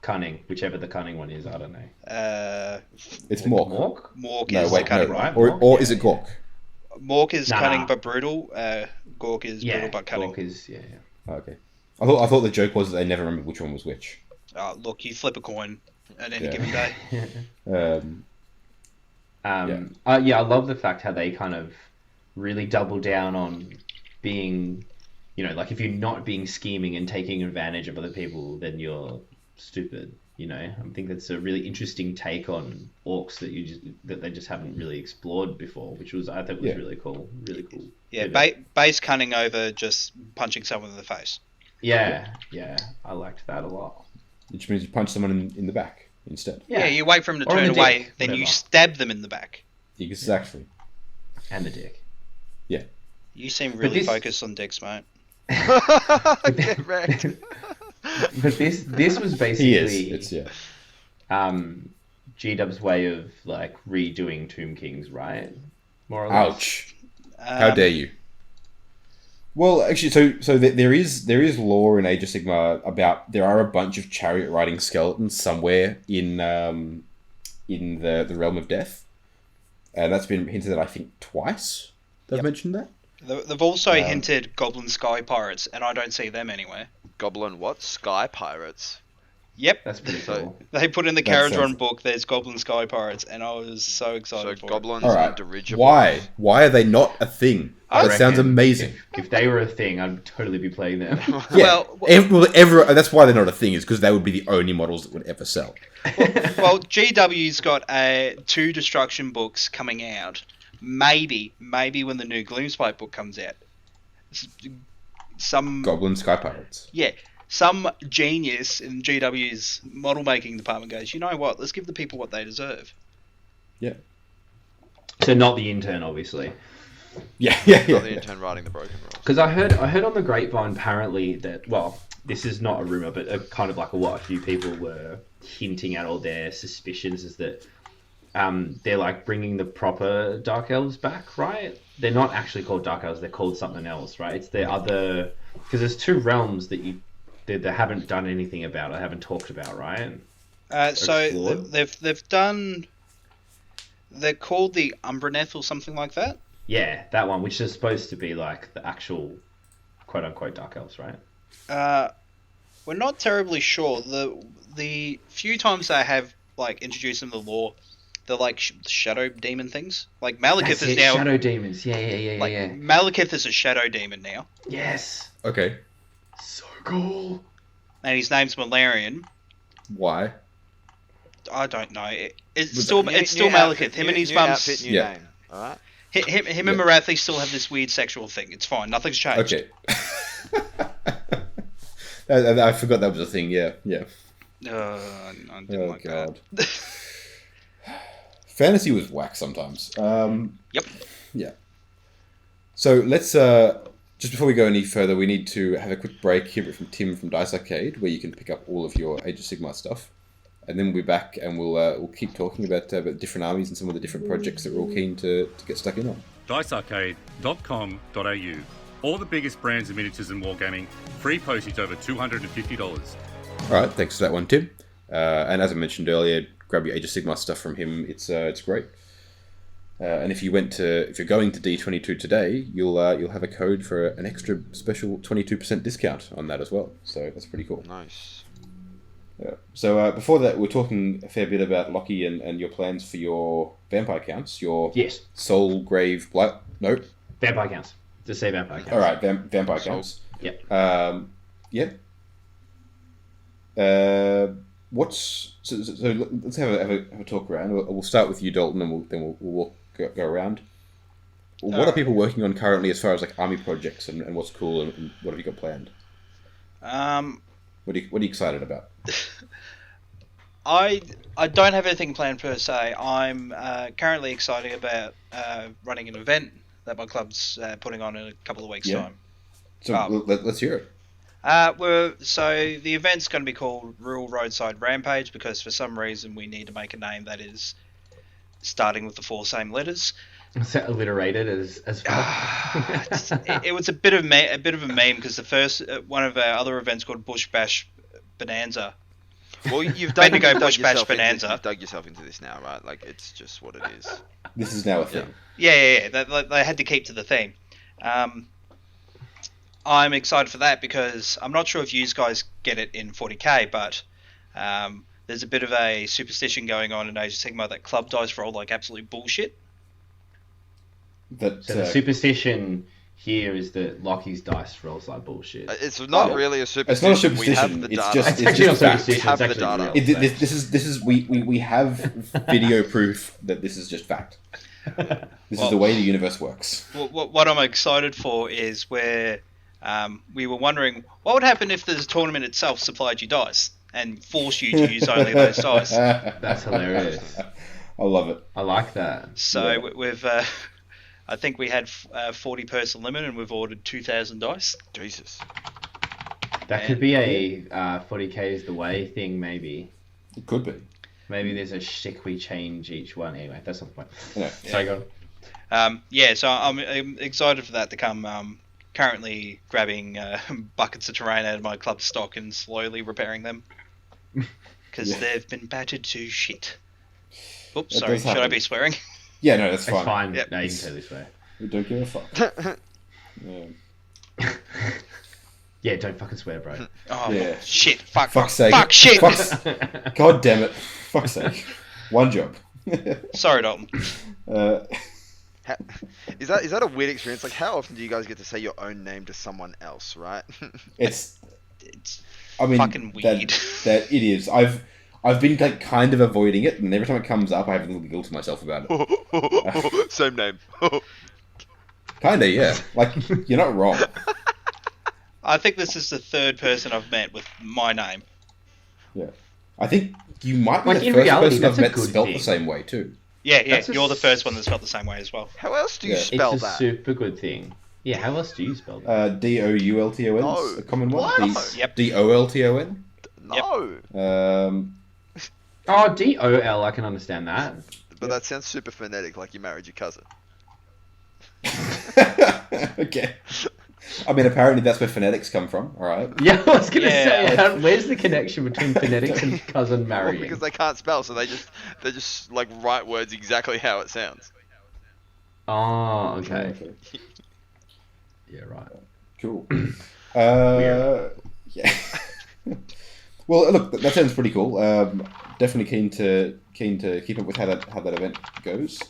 cunning, whichever the cunning one is. I don't know. It's Mork. Mork is the cunning, right? Or is it Gork? Mork is cunning but brutal. Gork is brutal but cunning. Gork is Okay. I thought the joke was that they never remembered which one was which. Look, you flip a coin at any given day. I love the fact how they kind of really double down on being, like if you're not being scheming and taking advantage of other people, then you're stupid. I think that's a really interesting take on orcs that they just haven't really explored before, which I thought was really cool. Really cool. Yeah, base cunning over just punching someone in the face. Yeah, I liked that a lot. Which means you punch someone in the back instead. Yeah, you wait for them to turn away, then you stab them in the back. Exactly. And the dick. Yeah. You seem really focused on dicks, mate. Get wrecked. But this was basically G-Dub's way of like redoing Tomb Kings, right? More or less. Ouch! How dare you? Well, actually, so there is lore in Age of Sigmar about there are a bunch of chariot riding skeletons somewhere in the realm of death, and that's been hinted at I think twice. They've mentioned that. They've also hinted goblin sky pirates, and I don't see them anywhere. Goblin what? Sky pirates. Yep. That's pretty So- cool. They put in the That sounds- Caradron book, there's Goblin Sky Pirates, and I was so excited So for goblins All are right. dirigible. Why? Why are they not a thing? I That sounds reckon amazing. If they were a thing, I'd totally be playing them. Yeah. Well, That's why they're not a thing, is because they would be the only models that would ever sell. Well, GW's got 2 destruction books coming out. Maybe when the new Gloomspite book comes out. Some Goblin Sky Pirates. some genius in GW's model making department goes, you know what? Let's give the people what they deserve. Yeah. So not the intern, obviously. Yeah. Not the intern writing the broken rules. Because I heard on the grapevine apparently that, well, this is not a rumor, but kind of like a few people were hinting at, all their suspicions is that they're like bringing the proper Dark Elves back, right? They're not actually called Dark Elves; they're called something else, right? It's the other, because there's 2 realms that they haven't done anything about, or haven't talked about, right? So Explored? they've done. They're called the Umbraneth or something like that. Yeah, that one, which is supposed to be like the actual quote unquote Dark Elves, right? We're not terribly sure. The few times they have like introduced them to the lore, they're like shadow demon things. Like Malekith That's is it, now Shadow Demons. Yeah. like Malekith is a shadow demon now, Yes. Okay. So cool. and his name's Malarian. Why? I don't know. It's Was still New- it's still new Malekith. outfit, Him new- and his new mum's outfit, new Yeah. name. All right. him and Yeah. Marathi still have this weird sexual thing. It's fine. Nothing's changed. Okay. I forgot that was a thing. Yeah. I didn't Oh like god. that. Fantasy was whack sometimes. Yep. Yeah. So let's just before we go any further, we need to have a quick break, hear it from Tim from Dice Arcade, where you can pick up all of your Age of Sigmar stuff, and then we'll be back and we'll keep talking about different armies and some of the different projects that we're all keen to get stuck in on. dicearcade.com.au. All the biggest brands in miniatures and wargaming. Free postage over $250. All right, thanks for that one, Tim. And as I mentioned earlier, grab your Age of Sigmar stuff from him. It's great. And if you're going to D22 today, you'll have a code for an extra special 22% discount on that as well. So that's pretty cool. Nice. Yeah. So before that, we're talking a fair bit about Locky and your plans for your vampire counts. Your Yes. Soul Grave Blood. No. Vampire counts. Just say vampire counts. All right. Vampire counts. Yep. Yeah. Let's have a talk around. We'll start with you, Dalton, and we'll go around. What are people working on currently as far as like army projects and what's cool and what have you got planned? What are you excited about? I don't have anything planned per se. I'm currently excited about running an event that my club's putting on in a couple of weeks' time. So let's hear it. So the event's going to be called Rural Roadside Rampage because for some reason we need to make a name that is starting with the 4 same letters. Is that alliterated as well? It was a bit of a meme because the first one of our other events called Bush Bash Bonanza. Well, you've Maybe go dug Bush Bash yourself into- Bonanza. You've dug yourself into this now, right? Like it's just what it is. This is now a thing. Yeah. They had to keep to the theme. I'm excited for that because I'm not sure if you guys get it in 40k, but there's a bit of a superstition going on in Age of Sigmar that club dice roll like absolute bullshit. That So the superstition here is that Locky's dice rolls like bullshit. It's not Oh. really a It's not a superstition. We have superstition. the It's data. just It's actually not fact. superstition. We have It's the actually data. real. This is we have video proof that this is just fact. This is the way the universe works. What I'm excited for is where we were wondering what would happen if the tournament itself supplied you dice and forced you to use only those dice. That's hilarious. I love it. I like that. So Yeah. we've, I think we had 40 person limit and we've ordered 2,000 dice. Jesus. That could be a 40k is the way thing, maybe. It could be. Maybe there's a shtick we change each one. Anyway, that's not the point. Yeah. Sorry, go on. So I'm excited for that to come. Currently grabbing buckets of terrain out of my club stock and slowly repairing them because Yeah. they've been battered to shit. Oops, That sorry. does Should I happen. be swearing? Yeah, no, that's It's fine. fine. Yep. No, you can totally swear. We don't give a fuck. Yeah. Yeah, don't fucking swear, bro. Oh, Yeah. shit. Fuck. Fuck's sake. Fuck, shit. God damn it. Fuck's sake. One job. Sorry, Dalton. Is that a weird experience? Like, how often do you guys get to say your own name to someone else, right? It's I mean, fucking weird. That it is. I've been like kind of avoiding it, and every time it comes up, I have a little giggle to myself about it. Same name. Kinda, yeah. Like, you're not wrong. I think this is the third person I've met with my name. Yeah. I think you might be Like, the in first reality, person I've that's a met good spelt thing. the same way, too. Yeah, That's a you're the first one that spelled the same way as well. How else do you Yeah. spell It's a that? super good thing. Yeah, how else do you spell that? Doulton, No. a common one. What? Yep. Dolton. No. Oh, DOL, I can understand that. But that sounds super phonetic, like you married your cousin. Okay. I mean, apparently that's where phonetics come from, alright? Yeah, I was going to Yeah. say, where's the connection between phonetics and cousin Well, marrying? because they can't spell, so they just like write words exactly how it sounds. Oh, okay. Yeah, right. Cool. Weird. Yeah. Well, look, that sounds pretty cool. Definitely keen to keep up with how that event goes.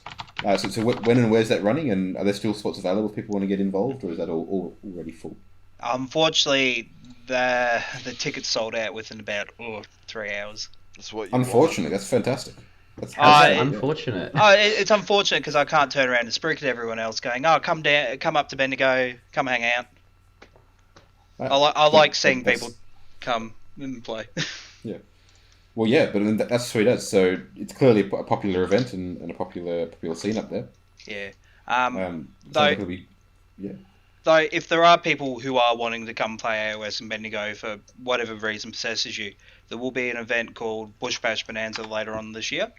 So when and where's that running, and are there still spots available if people want to get involved, or is that all already full? Unfortunately, the tickets sold out within about 3 hours. That's what you Unfortunately, that's fantastic. That's That's it- unfortunate. Oh, it's unfortunate because I can't turn around and speak to everyone else going, oh, come up to Bendigo, come hang out. I like seeing That's- people come and play. Yeah. Well, yeah, but I mean, that's what it does. So it's clearly a popular event and a popular scene up there. Yeah. Sounds Though- like it'll be, yeah. Though, if there are people who are wanting to come play AOS in Bendigo for whatever reason possesses you, there will be an event called Bush Bash Bonanza later on this year.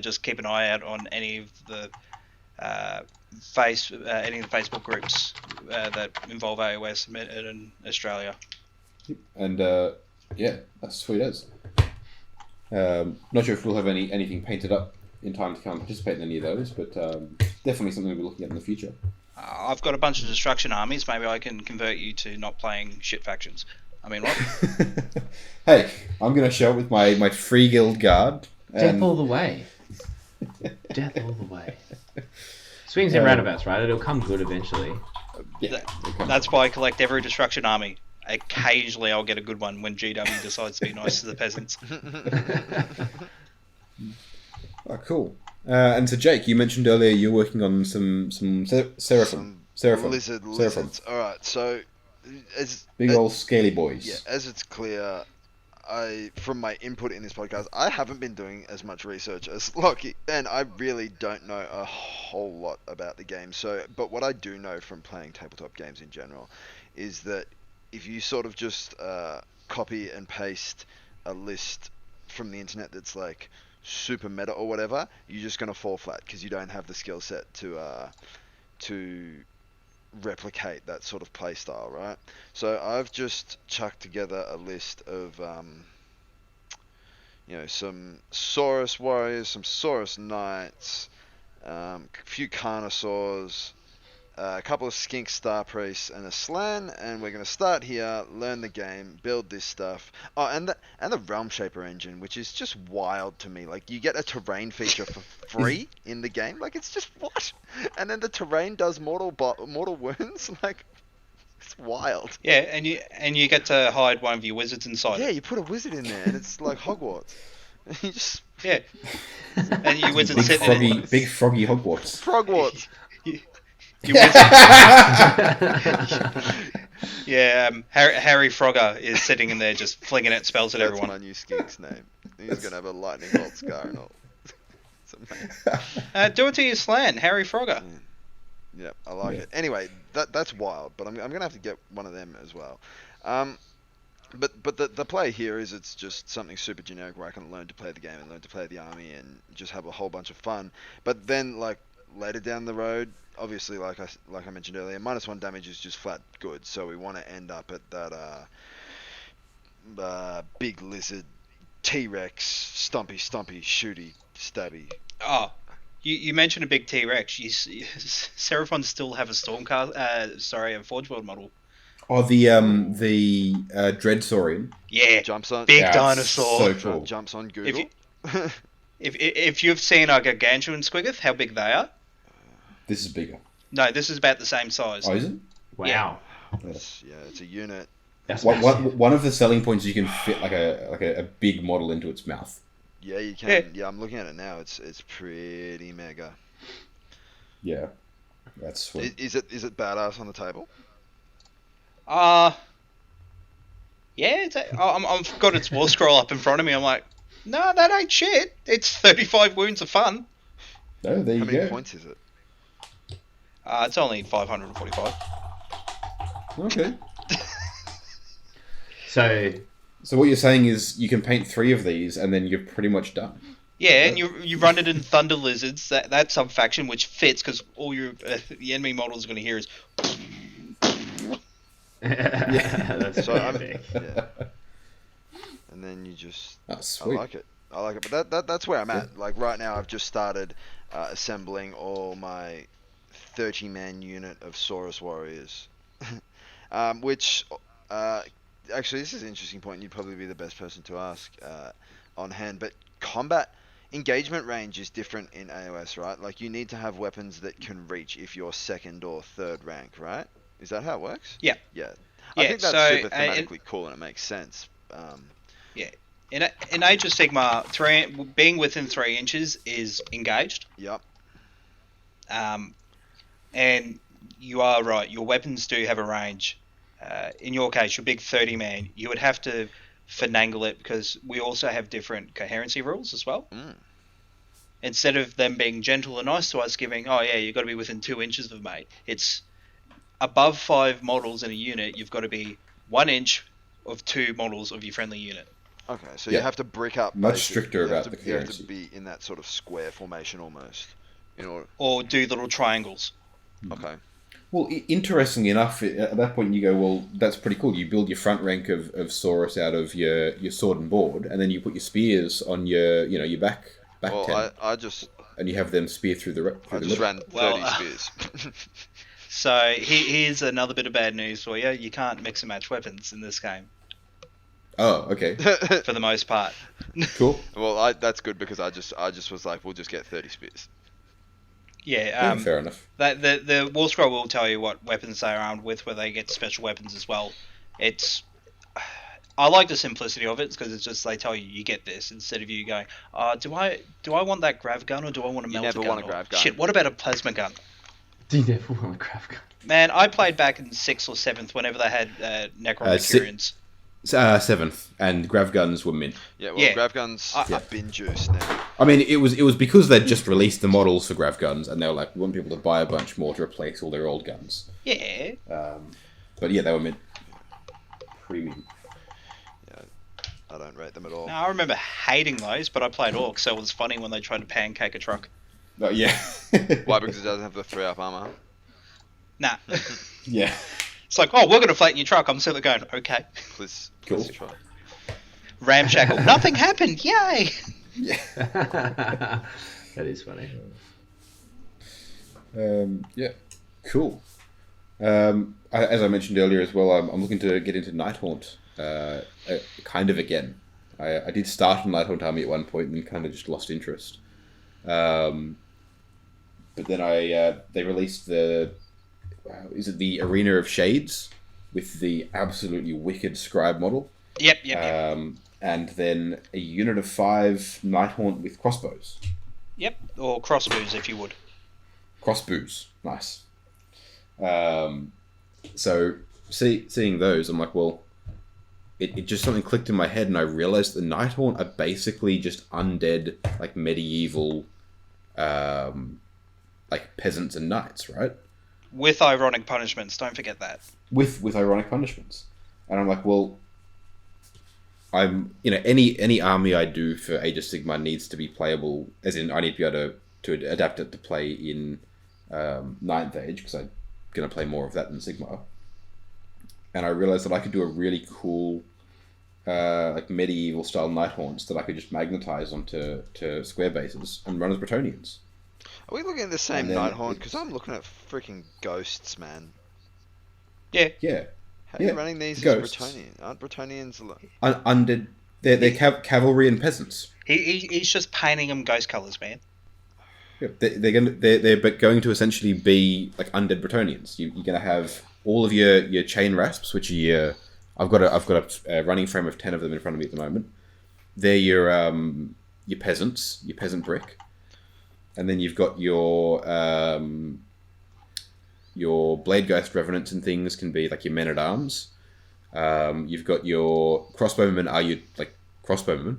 Just keep an eye out on any of the any of the Facebook groups that involve AOS in Australia. And yeah, that's sweet as. Not sure if we'll have anything painted up in time to come participate in any of those, but definitely something we'll be looking at in the future. I've got a bunch of destruction armies. Maybe I can convert you to not playing shit factions. I mean, what? Hey, I'm going to show up with my free guild guard. Death all the way. Death all the way. Swings and roundabouts, right? It'll come good eventually. Yeah, That's why I collect every destruction army. Occasionally I'll get a good one when GW decides to be nice to the peasants. Oh, cool. And so, Jake, you mentioned earlier you're working on some Seraphim. Lizards. All right. So, Big old scaly boys. Yeah, as it's clear, from my input in this podcast, I haven't been doing as much research as Locky, and I really don't know a whole lot about the game. So, but what I do know from playing tabletop games in general is that if you sort of just copy and paste a list from the internet that's like super meta or whatever, you're just gonna fall flat because you don't have the skill set to replicate that sort of play style, right? So I've just chucked together a list of some Saurus warriors, some Saurus knights, a few Carnosaurs, a couple of Skink Star Priests, and a Slan, and we're going to start here, learn the game, build this stuff. Oh, and the Realm Shaper engine, which is just wild to me. Like, you get a terrain feature for free in the game. Like, it's just, what? And then the terrain does mortal wounds? Like, it's wild. Yeah, and you get to hide one of your wizards inside. Yeah, you put a wizard in there, and it's like Hogwarts. You just... Yeah. And your wizard sitting in it. Big froggy Hogwarts. Frogwarts. Your wizard. Yeah, Harry Frogger is sitting in there just flinging out spells at That's everyone. my new skink's name. He's going to have a lightning bolt scar and all. It's amazing. Do it to your Slan, Harry Frogger. Yeah, I like it. Anyway, that's wild, but I'm gonna have to get one of them as well. But the play here is it's just something super generic where I can learn to play the game and learn to play the army and just have a whole bunch of fun. But then like later down the road, obviously like I mentioned earlier, -1 damage is just flat good. So we want to end up at that big lizard, T-Rex, stumpy, shooty, stabby. Oh, you mentioned a big T-Rex. Seraphons still have a a Forge World model. Oh, the Dread Saurian. Yeah, Jumps on. big Yeah, it's dinosaur. so cool. Jumps on Google. If you've seen a gargantuan squiggoth, how big they are? This is bigger. No, this is about the same size. Oh, is it? Wow. It's a unit. That's One of the selling points is you can fit like a big model into its mouth. Yeah, you can. Yeah, I'm looking at it now. It's pretty mega. Yeah, that's sweet. Is it badass on the table? Yeah, I've got its war scroll up in front of me. I'm like, no, that ain't shit. It's 35 wounds of fun. No, there you How many go. points is it? It's only 545. Okay. So what you're saying is you can paint 3 of these and then you're pretty much done. Yeah, and you run it in Thunder Lizards, that sub-faction, which fits because all the enemy models are going to hear is... that's So perfect. yeah. And then you just... That's sweet. I like it. But that's where I'm at. Like right now I've just started assembling all my 30-man unit of Saurus warriors. Which... actually, this is an interesting point. You'd probably be the best person to ask on hand. But combat engagement range is different in AOS, right? Like you need to have weapons that can reach if you're 2nd or 3rd rank, right? Is that how it works? Yeah. Yeah. Yeah, I think that's so, super thematically cool and it makes sense. Yeah. In Age of Sigmar, being within 3 inches is engaged. Yep. And you are right. Your weapons do have a range. In your case, your big 30-man, you would have to finagle it because we also have different coherency rules as well. Mm. Instead of them being gentle and nice to us, giving, oh yeah, you've got to be within 2 inches of mate. It's above 5 models in a unit, you've got to be 1 inch of 2 models of your friendly unit. Okay, so Yeah. you have to brick up. Much basically. stricter You have about to- the You have to coherency. be in that sort of square formation almost. In order. Or do little triangles. Okay. Well, interestingly enough, at that point you go, well, that's pretty cool. You build your front rank of Saurus out of your sword and board, and then you put your spears on your back Well, 10, I just and you have them spear through the middle. ran 30 Well, spears. So here's another bit of bad news for you. You can't mix and match weapons in this game, Oh, okay, for the most part. cool. Well, that's good because I just was like, we'll just get 30 spears. Yeah, Fair enough. the War Scroll will tell you what weapons they're armed with, where they get special weapons as well. I like the simplicity of it because it's just they tell you you get this instead of you going, do I want that grav gun or do I want a melter gun? never want a grav gun. Shit, what about a plasma gun? Do you never want a grav gun? Man, I played back in 6th or 7th whenever they had Necromercurians. 7th, and grav guns were mint. Yeah, well, Yeah. grav guns are bin juice now. I mean, it was because they'd just released the models for grav guns, and they were like, we want people to buy a bunch more to replace all their old guns. Yeah. But yeah, they were mint. Premium. I don't rate them at all. No, I remember hating those, but I played Orcs, so it was funny when they tried to pancake a truck. Oh, yeah. Why? Because it doesn't have the 3-up armor. Nah. Yeah. It's like, oh, we're going to flatten your truck. I'm sitting there going, okay. Please Cool. try. Ramshackle. Nothing happened. Yay. Yeah. That is funny. Yeah. Cool. As I mentioned earlier as well, I'm looking to get into Nighthaunt kind of again. I did start on Nighthaunt Army at one point and kind of just lost interest. But then they released is it the Arena of Shades with the absolutely wicked scribe model? Yep. And then a unit of 5 Nighthaunt with crossbows. Yep. Or crossbows, if you would. Crossbows, nice. So seeing those, I'm like, well, it just something clicked in my head, and I realized the Nighthaunt are basically just undead, like medieval, like peasants and knights, right? With ironic punishments, don't forget that. With ironic punishments, and I'm like, well, any army I do for Age of Sigmar needs to be playable, as in I need to be able to adapt it to play in 9th Age, because I'm going to play more of that than Sigmar. And I realized that I could do a really cool like medieval style Nighthaunts that I could just magnetize onto square bases and run as Bretonnians. Are we looking at the same And then Nighthaunt? Because I'm looking at freaking ghosts, man. Yeah. Yeah. How are you running these ghosts. as Bretonnian? Aren't Bretonnians... Undead. They're cavalry and peasants. He's just painting them ghost colours, man. Yeah, they're going to essentially be like undead Bretonians. You're going to have all of your chain rasps, which are I've got a running frame of 10 of them in front of me at the moment. They're your peasants, your peasant brick, and then you've got your blade ghost revenants and things can be like your men at arms. You've got your crossbowmen are your like crossbowmen.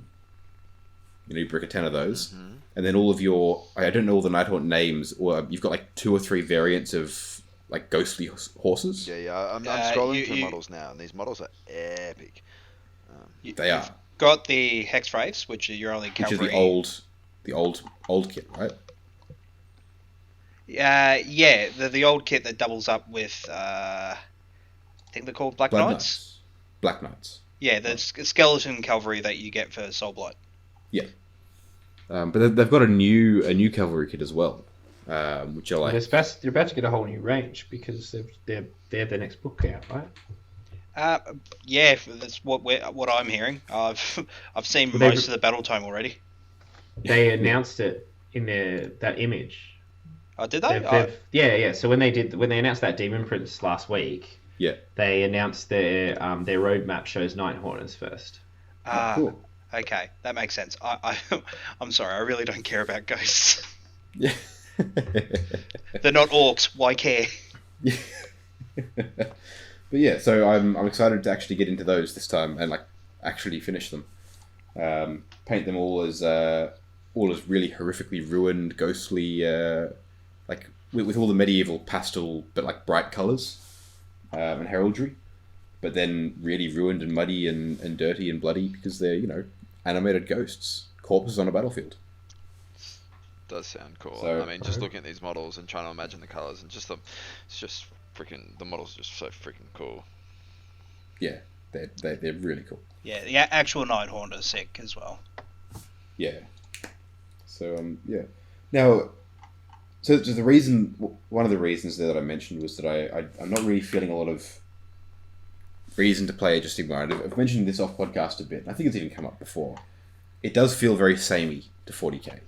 You brick a 10 of those. Mm-hmm. And then all of your, I don't know all the Nighthaunt names, or you've got like 2 or 3 variants of like ghostly horses. Yeah. I'm scrolling through models now, and these models are epic. They are. Got the Hex Wraiths, which are your only cavalry. Which is the old kit, right? Yeah, the old kit that doubles up with, I think they're called Black Knights. Black Knights. Yeah, the skeleton cavalry that you get for Soulblight. Yeah. But they've got a new cavalry kit as well, which I like. You're about to get a whole new range because they're the next book out, right? Yeah, that's what I'm hearing. I've seen most of the battle tome already. They announced it in that image. Oh, did they? Yeah. So when they announced that Demon Prince last week, yeah, they announced their roadmap shows Nighthaunters first. Cool. Okay, that makes sense. I'm sorry, I really don't care about ghosts. Yeah. They're not orcs. Why care? Yeah. But yeah, so I'm excited to actually get into those this time and like actually finish them. Paint them all as really horrifically ruined, ghostly, like with all the medieval pastel but like bright colours and heraldry. But then really ruined and muddy and dirty and bloody because they're, animated ghosts, corpses on a battlefield. Does sound cool. So, I mean, just looking at these models and trying to imagine the colours and the models are just so freaking cool. Yeah, they're really cool. Yeah, the actual Nighthaunt is sick as well. Yeah. So yeah. Now, so one of the reasons there that I mentioned was that I'm not really feeling a lot of reason to play Age of Sigmar. I've mentioned this off podcast a bit. I think it's even come up before. It does feel very samey to 40k,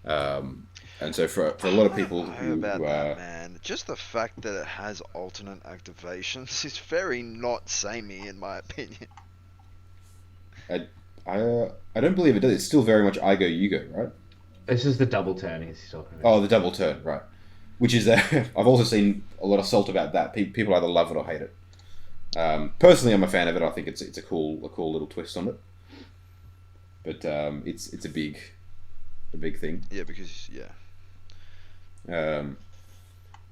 and so for a lot of people man, just the fact that it has alternate activations is very not samey in my opinion. I don't believe it does. It's still very much I go you go, right? This is the double turn he's talking about. Oh, the double turn, right? Which is I've also seen a lot of salt about that. People either love it or hate it. Personally, I'm a fan of it. I think it's a cool little twist on it. But it's a big thing. Yeah, because but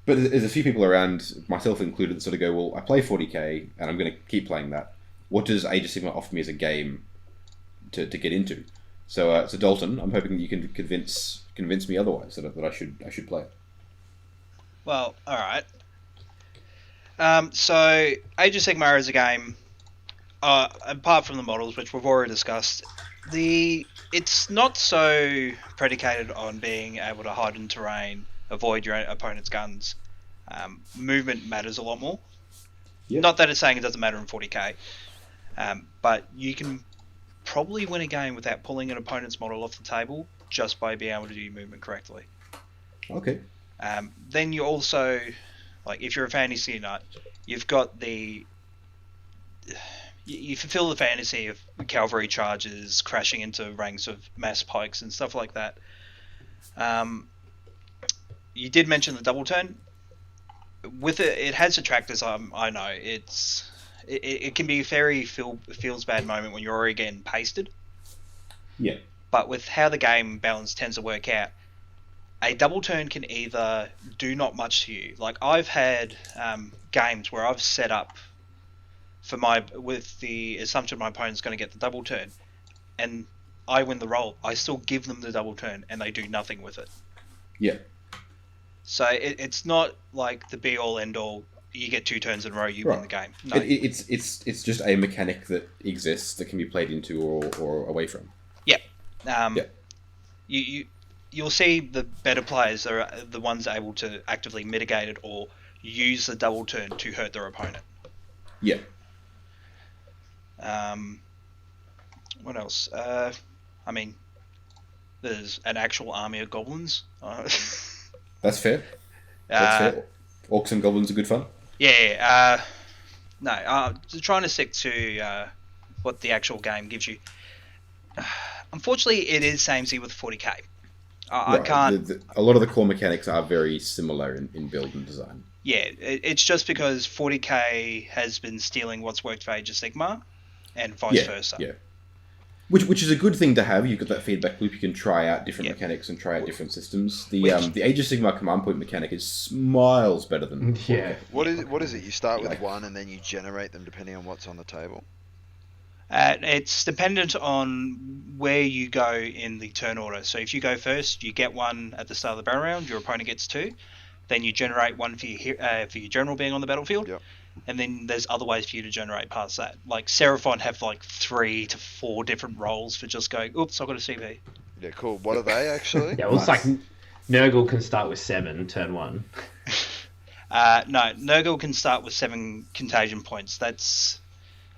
there's a few people around, myself included, that sort of go, well, I play 40k and I'm going to keep playing that. What does Age of Sigmar offer me as a game to get into? So Dalton, I'm hoping that you can convince me otherwise that I should play it. Well, all right. So Age of Sigmar is a game, apart from the models, which we've already discussed, it's not so predicated on being able to hide in terrain, avoid your opponent's guns. Movement matters a lot more. Yeah. Not that it's saying it doesn't matter in 40k, but you can probably win a game without pulling an opponent's model off the table just by being able to do your movement correctly. Okay. Then you also... Like, if you're a fantasy nut, you've got you fulfill the fantasy of cavalry charges, crashing into ranks of mass pikes and stuff like that. You did mention the double turn. With it has detractors, I know. It can be a very feels bad moment when you're already getting pasted. Yeah. But with how the game balance tends to work out, a double turn can either do not much to you. Like, I've had games where I've set up with the assumption my opponent's going to get the double turn, and I win the roll. I still give them the double turn, and they do nothing with it. Yeah. So it's not like the be all end all. You get 2 turns in a row, you win the game. No. It's just a mechanic that exists that can be played into or away from. Yeah. You'll see the better players are the ones able to actively mitigate it or use the double turn to hurt their opponent. Yeah. What else? I mean, there's an actual army of goblins. That's fair. That's fair. Orcs and goblins are good fun. Yeah. No, trying to stick to what the actual game gives you. Unfortunately, it is samey with 40k. I can't. A lot of the core mechanics are very similar in build and design. Yeah, it's just because 40k has been stealing what's worked for Age of Sigmar, and vice versa. Yeah. Which is a good thing to have. You've got that feedback loop. You can try out different mechanics and try out different systems. The Age of Sigmar command point mechanic is miles better than 40K. What is it? You start with one and then you generate them depending on what's on the table? It's dependent on where you go in the turn order. So if you go first, you get one at the start of the battle round. Your opponent gets two. Then you generate one for your general being on the battlefield. Yep. And then there's other ways for you to generate past that. Like Seraphon have like 3 to 4 different roles for just going, oops, I've got a CV. Yeah, cool. What are they actually? Yeah, well, it's like Nurgle can start with 7 turn 1. No, Nurgle can start with 7 contagion points. That's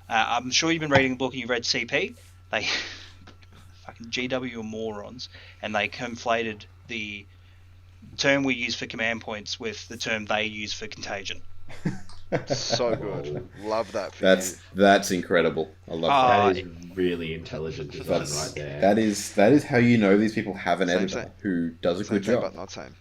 I'm sure you've been reading a book and you've read CP. They fucking GW are morons, and they conflated the term we use for command points with the term they use for contagion. So good. Love that for That's incredible. I love that. That is really intelligent design right there. That is how you know these people have an editor who does a good job. But not same.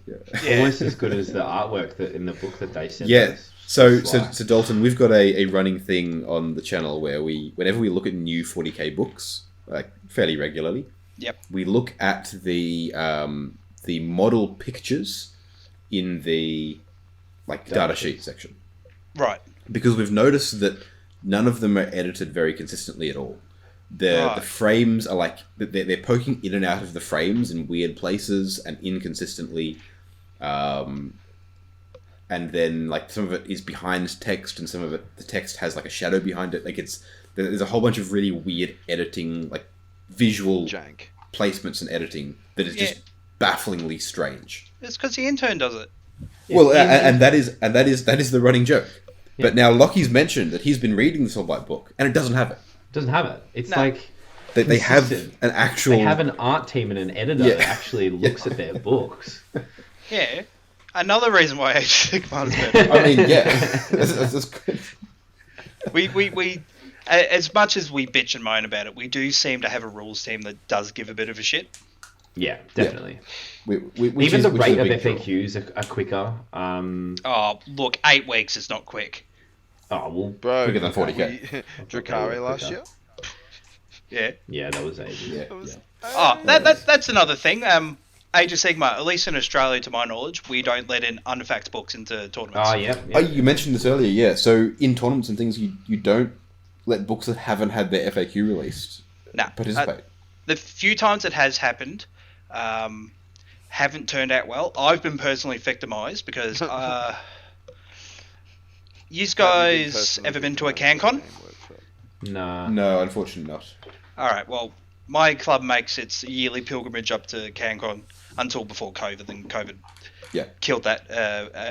Yeah. Almost as good as the artwork that in the book that they sent Yeah. us. So Dalton, we've got a running thing on the channel where whenever we look at new 40k books, like fairly regularly, we look at the model pictures in the data sheet section. Right. Because we've noticed that none of them are edited very consistently at all. The frames are like they're poking in and out of the frames in weird places and inconsistently. And then some of it is behind text, and some of it the text has a shadow behind it. There's a whole bunch of really weird editing, visual jank placements and editing that is just bafflingly strange. It's because the intern does it. Well, and that is the running joke. Yeah. But now Locky's mentioned that he's been reading the Soulblight book, and it doesn't have it. Doesn't have it. It's they have an actual. They have an art team and an editor that actually looks at their books. Yeah. Another reason why Age of Sigmar is better. I mean, that's good. We as much as we bitch and moan about it, we do seem to have a rules team that does give a bit of a shit. Yeah, definitely. Yeah. Even the rate of FAQs are quicker. Oh, look, 8 weeks is not quick. Oh, well, bro, quicker than 40k. Drakari last year? Yeah, that was ages. Oh, that's another thing. Age of Sigmar, at least in Australia, to my knowledge, we don't let in unfact books into tournaments. Oh, yeah. Oh, you mentioned this earlier, yeah. So in tournaments and things, you don't let books that haven't had their FAQ released participate. The few times it has happened, haven't turned out well. I've been personally victimised because you guys ever been to a CanCon? No, unfortunately not. Alright, well, my club makes its yearly pilgrimage up to CanCon until before COVID. Then COVID killed that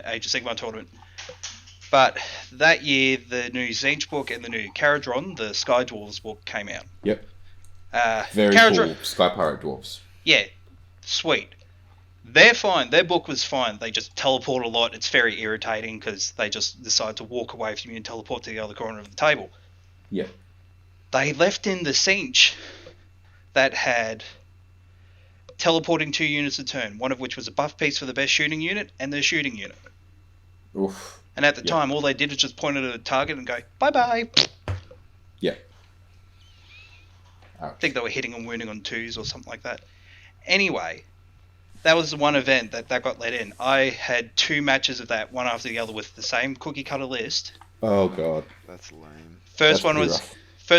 Age of Sigmar tournament. But that year, the new Zinch book and the new Caradron, the Sky Dwarves book, came out. Yep. Very cool. Sky Pirate Dwarves. Yeah, sweet. They're fine. Their book was fine. They just teleport a lot. It's very irritating because they just decide to walk away from you and teleport to the other corner of the table. Yeah. They left in the Zinch that had teleporting 2 units a turn, one of which was a buff piece for the best shooting unit and the shooting unit. Oof. And at the time, all they did was just point at a target and go, bye-bye. Yeah. I think they were hitting and wounding on 2s or something like that. Anyway, that was the one event that got let in. I had 2 matches of that, one after the other, with the same cookie cutter list. Oh, God. That's lame. First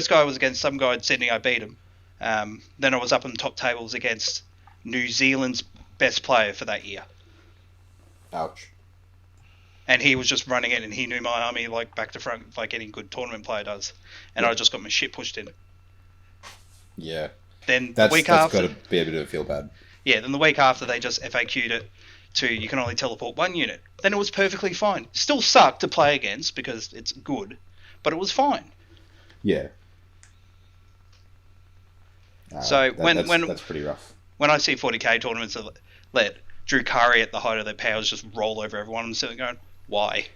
guy was against some guy in Sydney, I beat him. Then I was up on the top tables against New Zealand's best player for that year. Ouch. And he was just running it, and he knew my army back to front, like any good tournament player does. And I just got my shit pushed in. Yeah. Then the week after, that's got to be a bit of a feel bad. Yeah. Then the week after, they just FAQ'd it. to you can only teleport one unit. Then it was perfectly fine. Still sucked to play against because it's good, but it was fine. Yeah. So that's pretty rough. When I see 40k tournaments that let Drukari at the height of their powers just roll over everyone, I'm sitting going, why?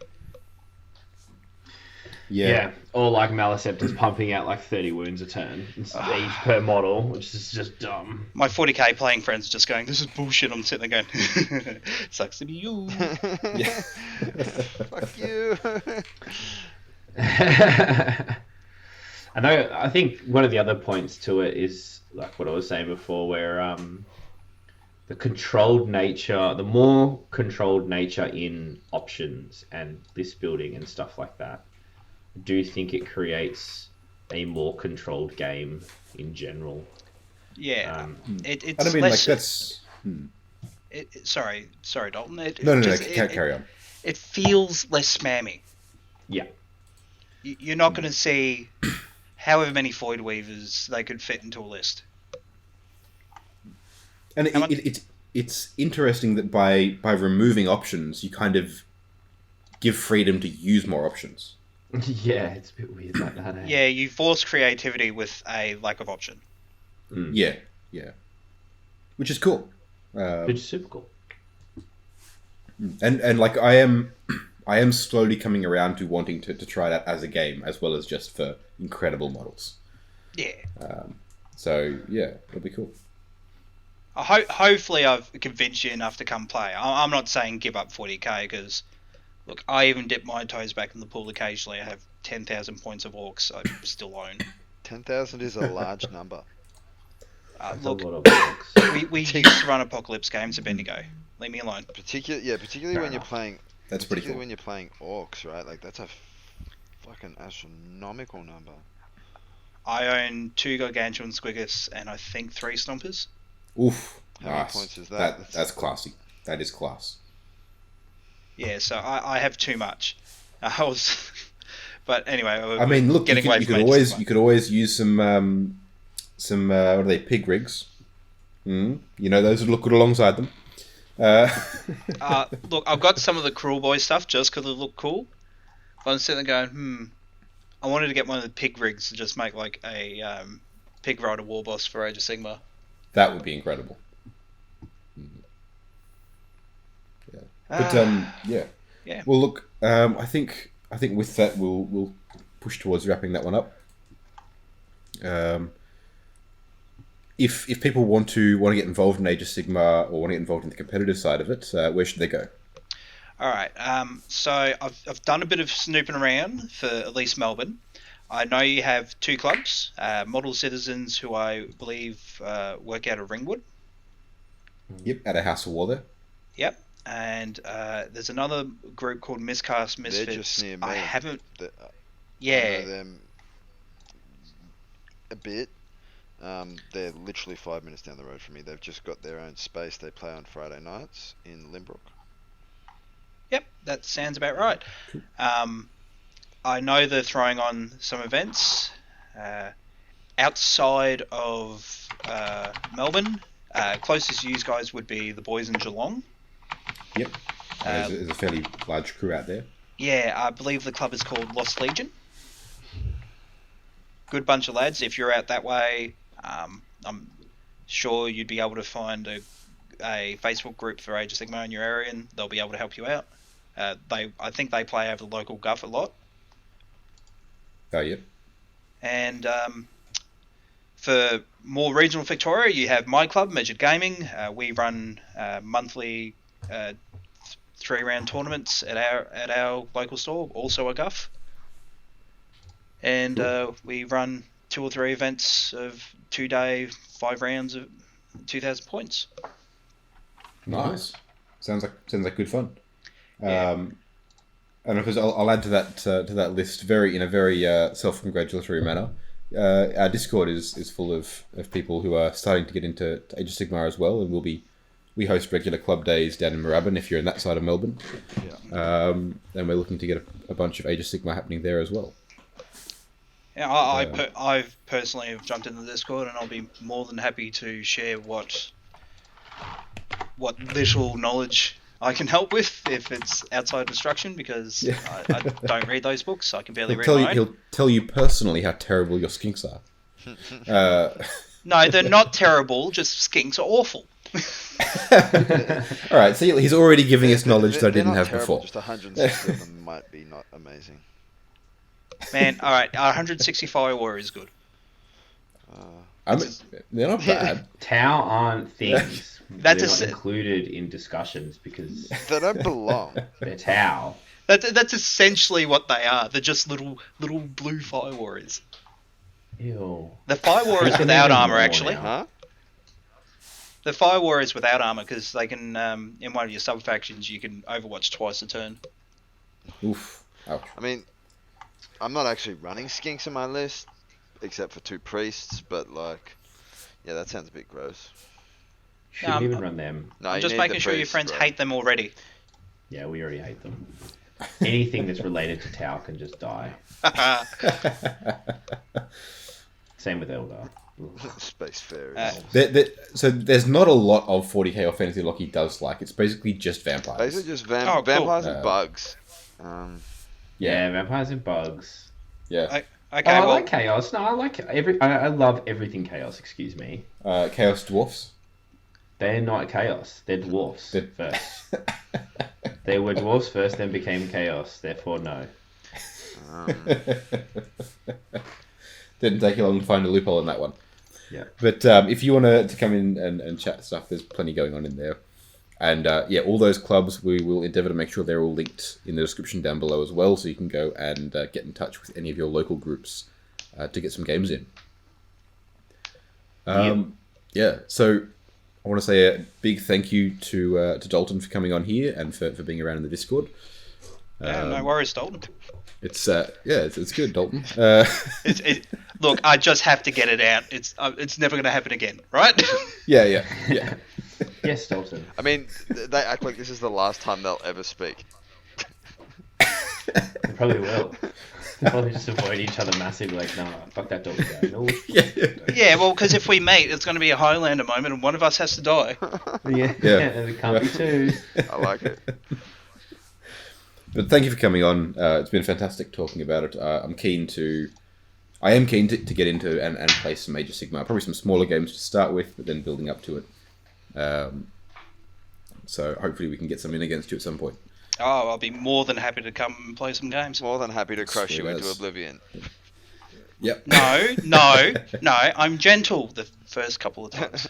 Yeah. Or like Maliceptor's pumping out like 30 wounds a turn, each per model, which is just dumb. My 40k playing friends are just going, this is bullshit. I'm sitting there going, sucks to be you. Yeah. Fuck you. I think one of the other points to it is like what I was saying before, where the more controlled nature in options and list building and stuff like that, I do think it creates a more controlled game in general. Yeah, it's I don't mean less, like that's. Sorry, Dalton. No, carry on. It feels less spammy. Yeah. You're not going to see however many Void Weavers they could fit into a list. And it's interesting that by removing options, you kind of give freedom to use more options. Yeah, it's a bit weird like that. Eh? Yeah, you force creativity with a lack of option. Yeah, which is cool. Which is super cool. And like I am slowly coming around to wanting to try that as a game as well as just for incredible models. Yeah. So yeah, it'll be cool. Hopefully I've convinced you enough to come play. I'm not saying give up 40k because, look, I even dip my toes back in the pool occasionally. I have 10,000 points of orcs I still own. 10,000 is a large number. Look, we used to run apocalypse games at Bendigo. Leave me alone. Particularly when you're playing. That's pretty cool. When you're playing orcs, right? Like that's a fucking astronomical number. I own 2 Gargantuan Squiggers and I think 3 Stompers. Oof! How many points is that? That's classy. That is class. Yeah, so I have too much. But anyway, I mean, look, you could always use some what are they, pig rigs? You know, those would look good alongside them. Look, I've got some of the Cruel Boy stuff just because they look cool. But I'm sitting there going, I wanted to get one of the pig rigs to just make like a pig rider war boss for Age of Sigmar. That would be incredible. Yeah. But yeah. Well, look, I think with that we'll push towards wrapping that one up. If people want to get involved in Age of Sigmar or want to get involved in the competitive side of it, where should they go? All right. So I've done a bit of snooping around for at least Melbourne. I know you have 2 clubs, Model Citizens, who I believe work out of Ringwood. Yep, at a House of War there. Yep. And there's another group called Miscast Misfits. They're just near me. I haven't. I Yeah. know them a bit. They're literally 5 minutes down the road from me. They've just got their own space. They play on Friday nights in Limbrook. Yep, that sounds about right. I know they're throwing on some events outside of Melbourne. Closest to you guys would be the boys in Geelong. Yep. There's a fairly large crew out there. Yeah, I believe the club is called Lost Legion. Good bunch of lads. If you're out that way, I'm sure you'd be able to find a Facebook group for Age of Sigmar in your area, and they'll be able to help you out. I think they play over the local guff a lot. Oh, yep. And for more regional Victoria, you have my club, Measured Gaming. We run monthly 3-round tournaments at our local store, also a guff. And we run 2 or 3 events of 2-day, 5 rounds of 2,000 points. Nice. Sounds like good fun. Yeah. And of course, I'll add to that list in a very self-congratulatory manner. Our Discord is full of people who are starting to get into Age of Sigmar as well, and we host regular club days down in Moorabbin if you're in that side of Melbourne. Yeah. And we're looking to get a bunch of Age of Sigmar happening there as well. Yeah, I've personally have jumped into the Discord, and I'll be more than happy to share what little knowledge I can help with if it's outside instruction, because I don't read those books, so I can barely read mine. He'll tell you personally how terrible your skinks are. No, they're not terrible, just skinks are awful. Alright, so he's already giving us knowledge that I didn't have terrible, before. Just 160 of them might be not amazing. Man, alright, 160 Fire Warrior is good. They're not bad. Tau aren't things. That's they're not included in discussions because They don't belong. they're Tau. That's essentially what they are. They're just little blue Fire Warriors. Ew. The Fire Warriors without armor, actually. Huh? The Fire Warriors without armor, because they can, in one of your sub factions, you can Overwatch twice a turn. Oof. Ouch. I mean, I'm not actually running skinks in my list, except for 2 priests, but like, yeah, that sounds a bit gross. Shouldn't even run them. No, I'm you just need making the sure your priests, friends bro. hate them already. Yeah, we already hate them. Anything that's related to Tau can just die. Same with Eldar. Space fairies. So there's not a lot of 40k or fantasy Locky does like. It's basically just vampires. Basically just Oh, cool. vampires and bugs. Yeah, vampires and bugs. Yeah. Okay, I well, like chaos. No, I love everything chaos. Excuse me. Chaos dwarfs. They're not chaos. They're dwarfs first. They were dwarfs first, then became chaos. Therefore, no. Didn't take you long to find a loophole in that one. Yeah. But if you want to come in and chat stuff, there's plenty going on in there. And all those clubs, we will endeavour to make sure they're all linked in the description down below as well, so you can go and get in touch with any of your local groups to get some games in. So I want to say a big thank you to Dalton for coming on here and for being around in the Discord. no worries, Dalton. It's good, Dalton. Look, I just have to get it out. It's never going to happen again, right? Yeah. Yes, Dalton. I mean, they act like this is the last time they'll ever speak. They probably will. They'll probably just avoid each other massively, like, no, fuck that Dalton guy. No. Yeah, well, because if we meet, it's going to be a Highlander moment, and one of us has to die. Yeah, and it can't be 2. I like it. But thank you for coming on. It's been fantastic talking about it. I am keen to get into and play some Age of Sigmar. Probably some smaller games to start with, but then building up to it. So hopefully we can get some in against you at some point. Oh, I'll be more than happy to come and play some games. More than happy to crush you Sweet into as. oblivion. Yep. No, I'm gentle the first couple of times.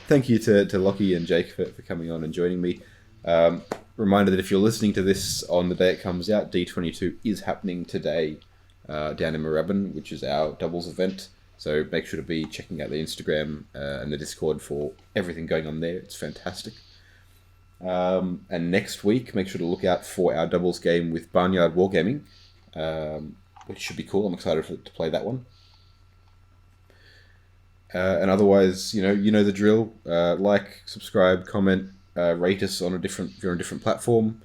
Thank you to Locky and Jake for coming on and joining me. Reminder that if you're listening to this on the day it comes out, D22 is happening today down in Moorabbin, which is our doubles event. So make sure to be checking out the Instagram and the Discord for everything going on there. It's fantastic. And next week, make sure to look out for our doubles game with Barnyard Wargaming, which should be cool. I'm excited to play that one. And otherwise, you know the drill. Like, subscribe, comment, rate us on if you're on a different platform.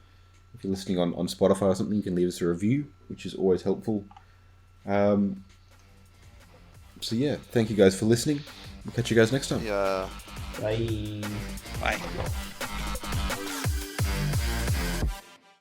If you're listening on Spotify or something, you can leave us a review, which is always helpful. So yeah, thank you guys for listening. We'll catch you guys next time. Yeah. Bye. Bye.